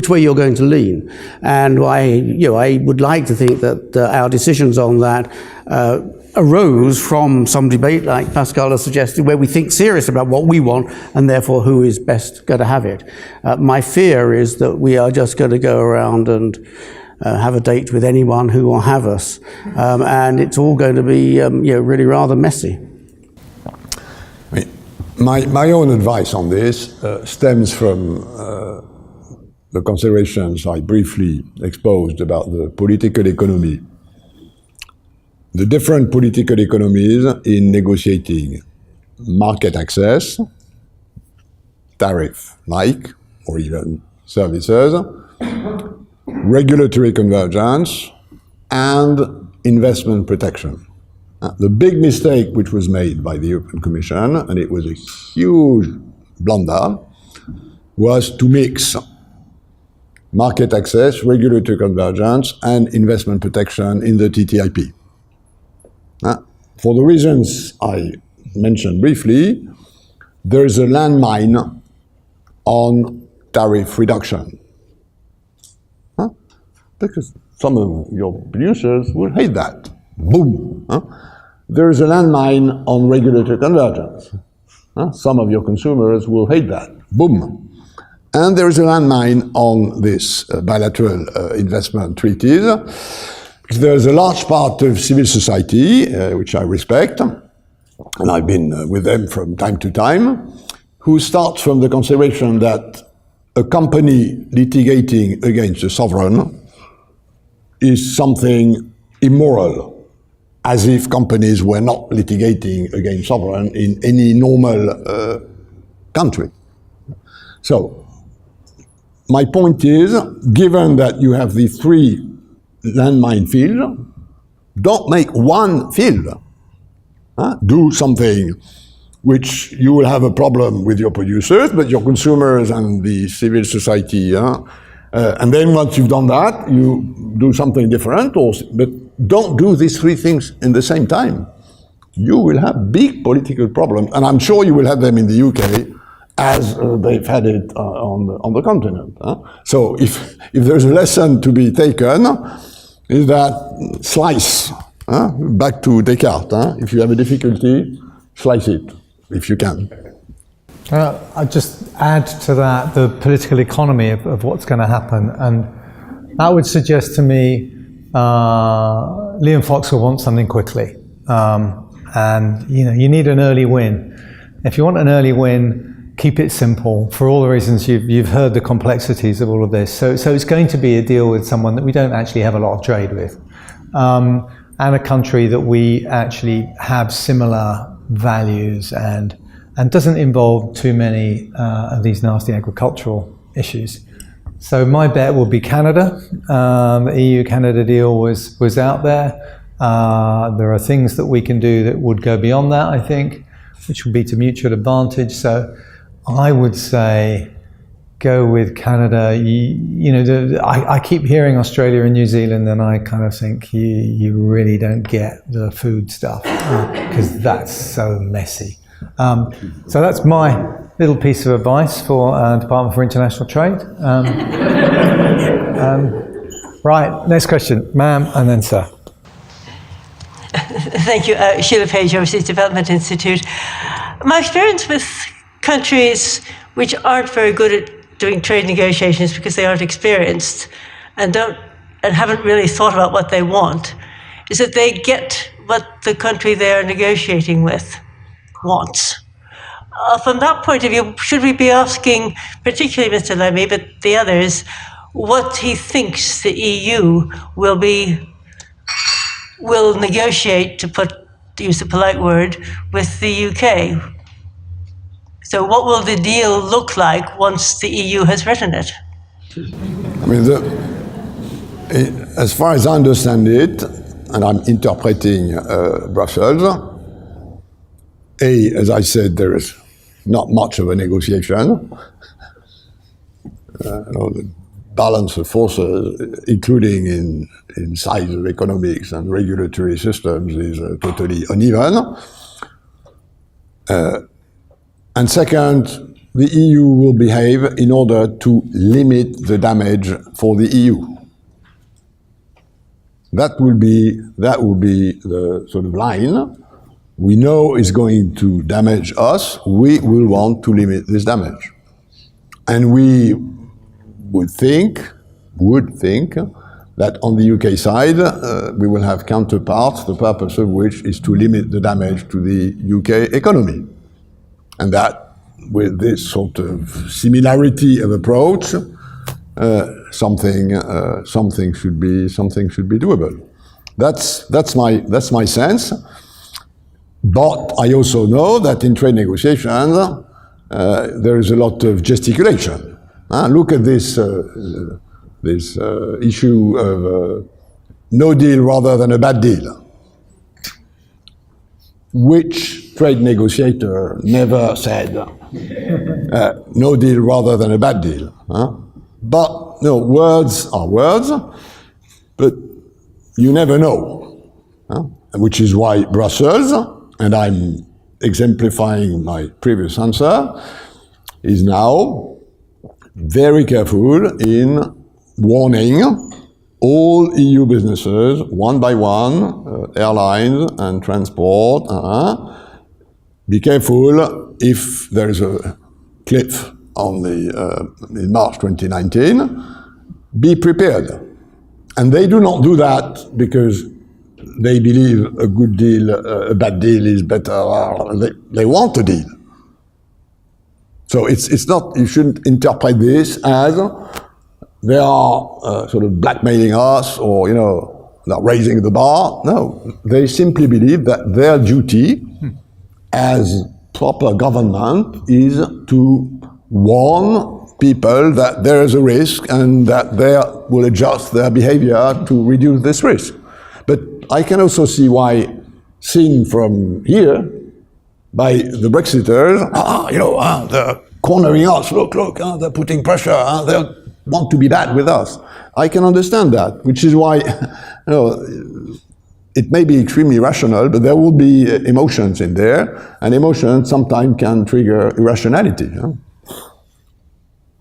C: way you're going to lean. And I would like to think that our decisions on that arose from some debate, like Pascal has suggested, where we think serious about what we want and therefore who is best going to have it. My fear is that we are just going to go around and have a date with anyone who will have us, and it's all going to be really rather messy.
B: My own advice on this stems from the considerations I briefly exposed about the political economy. The different political economies in negotiating market access, tariff-like, or even services, regulatory convergence, and investment protection. The big mistake which was made by the European Commission, and it was a huge blunder, was to mix market access, regulatory convergence, and investment protection in the TTIP. For the reasons I mentioned briefly, there is a landmine on tariff reduction. Because some of your producers will hate that. Boom. There is a landmine on regulatory convergence. Some of your consumers will hate that. Boom. And there is a landmine on this bilateral investment treaties. There's a large part of civil society, which I respect, and I've been with them from time to time, who starts from the consideration that a company litigating against a sovereign is something immoral as if companies were not litigating against sovereign in any normal country. So, my point is, given that you have the three landmine fields, don't make one field. Do something which you will have a problem with your producers, but your consumers and the civil society. And then once you've done that, you do something different. But don't do these three things in the same time. You will have big political problems, and I'm sure you will have them in the UK, as they've had it on the continent. So if there's a lesson to be taken, is that slice, back to Descartes. If you have a difficulty, slice it, if you can.
A: I'd just add to that the political economy of what's going to happen, and that would suggest to me Liam Fox will want something quickly, and you need an early win. If you want an early win, keep it simple for all the reasons you've heard the complexities of all of this. So it's going to be a deal with someone that we don't actually have a lot of trade with, and a country that we actually have similar values and doesn't involve too many of these nasty agricultural issues. So my bet will be Canada. The EU-Canada deal was out there. There are things that we can do that would go beyond that, I think, which would be to mutual advantage. So I would say go with Canada. I keep hearing Australia and New Zealand, and I kind of think you really don't get the food stuff because that's so messy. So that's my little piece of advice for Department for International Trade. Right, next question, ma'am, and then sir.
K: Thank you. Sheila Page, Overseas Development Institute. My experience with countries which aren't very good at doing trade negotiations because they aren't experienced and haven't really thought about what they want is that they get what the country they are negotiating with wants. From that point of view, should we be asking, particularly Mr. Lemmy, but the others, what he thinks the EU will negotiate, to use a polite word, with the UK? So what will the deal look like once the EU has written it?
B: I mean, as far as I understand it, and I'm interpreting Brussels, as I said, there is not much of a negotiation. The balance of forces, including in size of economics and regulatory systems, is totally uneven. And second, the EU will behave in order to limit the damage for the EU. That will be the sort of line. We know is going to damage us. We will want to limit this damage. And we would think that on the UK side, we will have counterparts, the purpose of which is to limit the damage to the UK economy. And that, with this sort of similarity of approach, something should be doable. That's my sense. But I also know that in trade negotiations, there is a lot of gesticulation. Look at this issue of no deal rather than a bad deal. Which trade negotiator never said no deal rather than a bad deal? But no, words are words, but you never know. Which is why Brussels, and I'm exemplifying my previous answer, is now very careful in warning all EU businesses, one by one, airlines and transport, be careful if there is a cliff in March 2019, be prepared. And they do not do that because they believe a good deal, a bad deal is better. They want a deal. So it's not, you shouldn't interpret this as they are sort of blackmailing us or, not raising the bar. No, they simply believe that their duty as proper government is to warn people that there is a risk and that they will adjust their behavior to reduce this risk. But I can also see why, seen from here, by the Brexiters, they're cornering us, look, they're putting pressure, they want to be bad with us. I can understand that, which is why, it may be extremely rational, but there will be emotions in there, and emotions sometimes can trigger irrationality.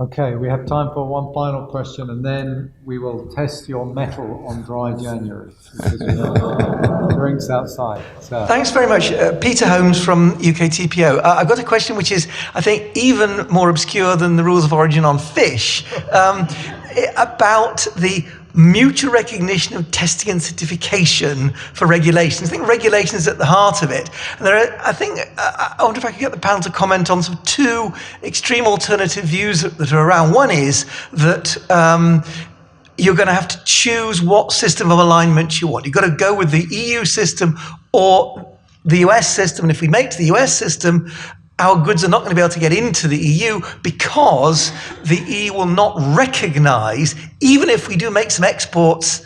A: Okay, we have time for one final question, and then we will test your mettle on dry January. Because we have drinks outside. So.
L: Thanks very much. Peter Holmes from UK TPO. I've got a question which is, I think, even more obscure than the rules of origin on fish, about the mutual recognition of testing and certification for regulations. I think regulation is at the heart of it. And I wonder if I could get the panel to comment on sort of two extreme alternative views that are around. One is that you're going to have to choose what system of alignment you want. You've got to go with the EU system or the US system. And if we make to the US system, our goods are not going to be able to get into the EU because the EU will not recognise, even if we do make some exports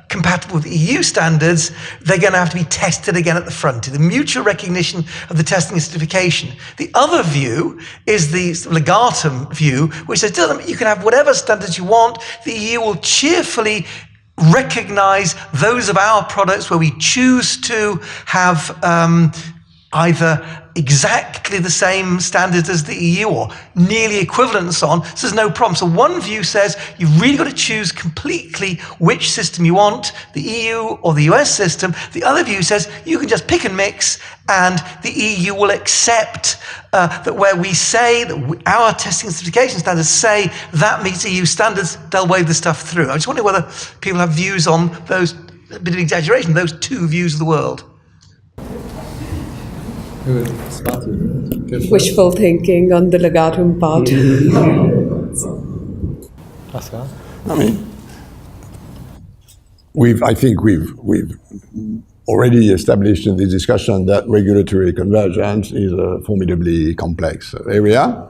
L: compatible with EU standards, they're going to have to be tested again at the front. The mutual recognition of the testing and certification. The other view is the legatum view, which says, you can have whatever standards you want. The EU will cheerfully recognise those of our products where we choose to have either exactly the same standards as the EU or nearly equivalent and so on, so there's no problem. So one view says you've really got to choose completely which system you want, the EU or the US system. The other view says you can just pick and mix and the EU will accept that where we say that our testing and certification standards say that meets EU standards, they'll wave the stuff through. I just wonder whether people have views on those, a bit of exaggeration, those two views of the world.
D: Wishful thinking on the legatum part.
A: Pascal?
B: I mean, I think we've already established in this discussion that regulatory convergence is a formidably complex area.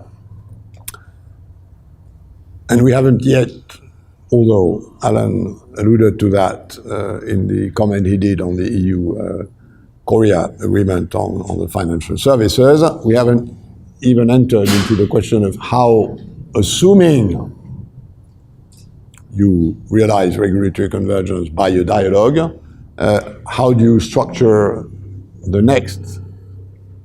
B: And we haven't yet, although Alan alluded to that in the comment he did on the EU Korea agreement on the financial services, we haven't even entered into the question of how, assuming you realize regulatory convergence by a dialogue, how do you structure the next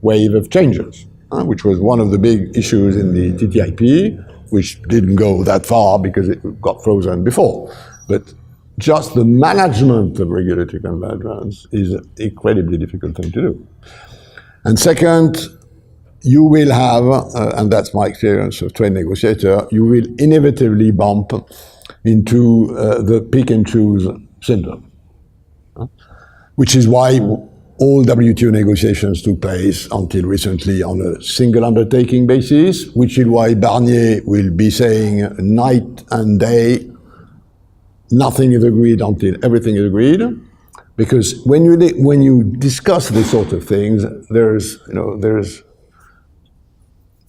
B: wave of changes, which was one of the big issues in the TTIP, which didn't go that far because it got frozen before. But just the management of regulatory convergence is an incredibly difficult thing to do. And second, you will have, and that's my experience of trade negotiator, you will inevitably bump into the pick and choose syndrome, which is why all WTO negotiations took place until recently on a single undertaking basis, which is why Barnier will be saying night and day, nothing is agreed until everything is agreed, because when you discuss this sort of things, there's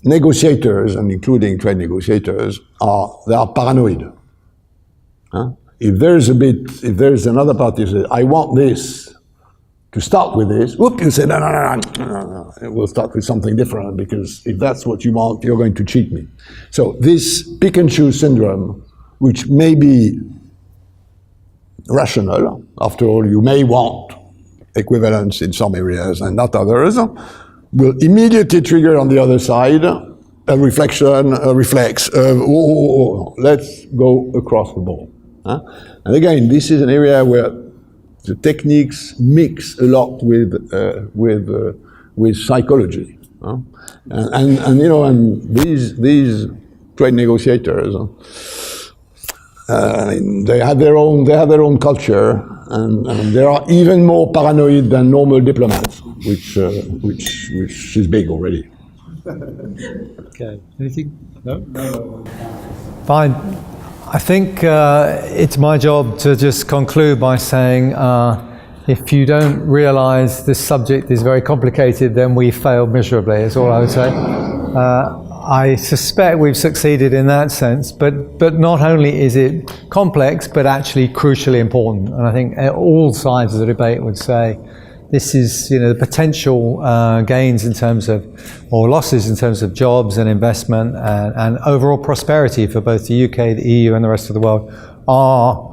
B: negotiators, and including trade negotiators, they are paranoid. If there's another party who says, I want this to start with this, whoop, you say, no, we'll start with something different, because if that's what you want, you're going to cheat me. So this pick and choose syndrome, which may be rational. After all, you may want equivalence in some areas and not others, will immediately trigger on the other side a reflection, a reflex of, let's go across the board. And again, this is an area where the techniques mix a lot with psychology. And these trade negotiators, they have their own culture, and they are even more paranoid than normal diplomats, which is big already.
A: Okay. Anything? No. Fine. I think it's my job to just conclude by saying if you don't realise this subject is very complicated, then we failed miserably, is all I would say. I suspect we've succeeded in that sense, but not only is it complex, but actually crucially important. And I think all sides of the debate would say this is, the potential gains in terms of, or losses in terms of jobs and investment and overall prosperity for both the UK, the EU and the rest of the world are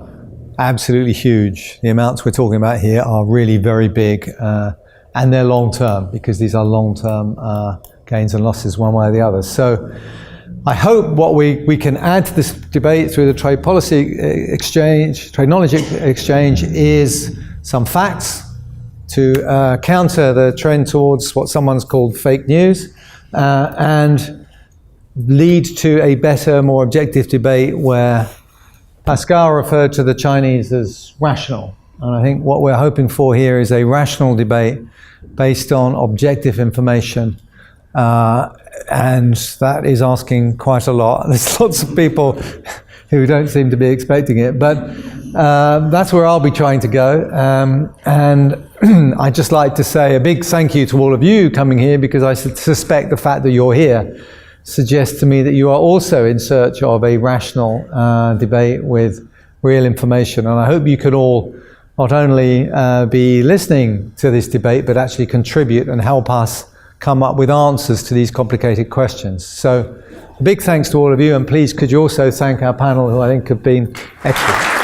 A: absolutely huge. The amounts we're talking about here are really very big and they're long term, because these are long term gains and losses one way or the other. So I hope what we can add to this debate through the trade policy exchange, trade knowledge exchange, is some facts to counter the trend towards what someone's called fake news and lead to a better, more objective debate where Pascal referred to the Chinese as rational. And I think what we're hoping for here is a rational debate based on objective information. And that is asking quite a lot. There's lots of people who don't seem to be expecting it, but that's where I'll be trying to go. And I'd just like to say a big thank you to all of you coming here, because I suspect the fact that you're here suggests to me that you are also in search of a rational debate with real information. And I hope you can all not only be listening to this debate, but actually contribute and help us come up with answers to these complicated questions. So a big thanks to all of you, and please could you also thank our panel, who I think have been excellent.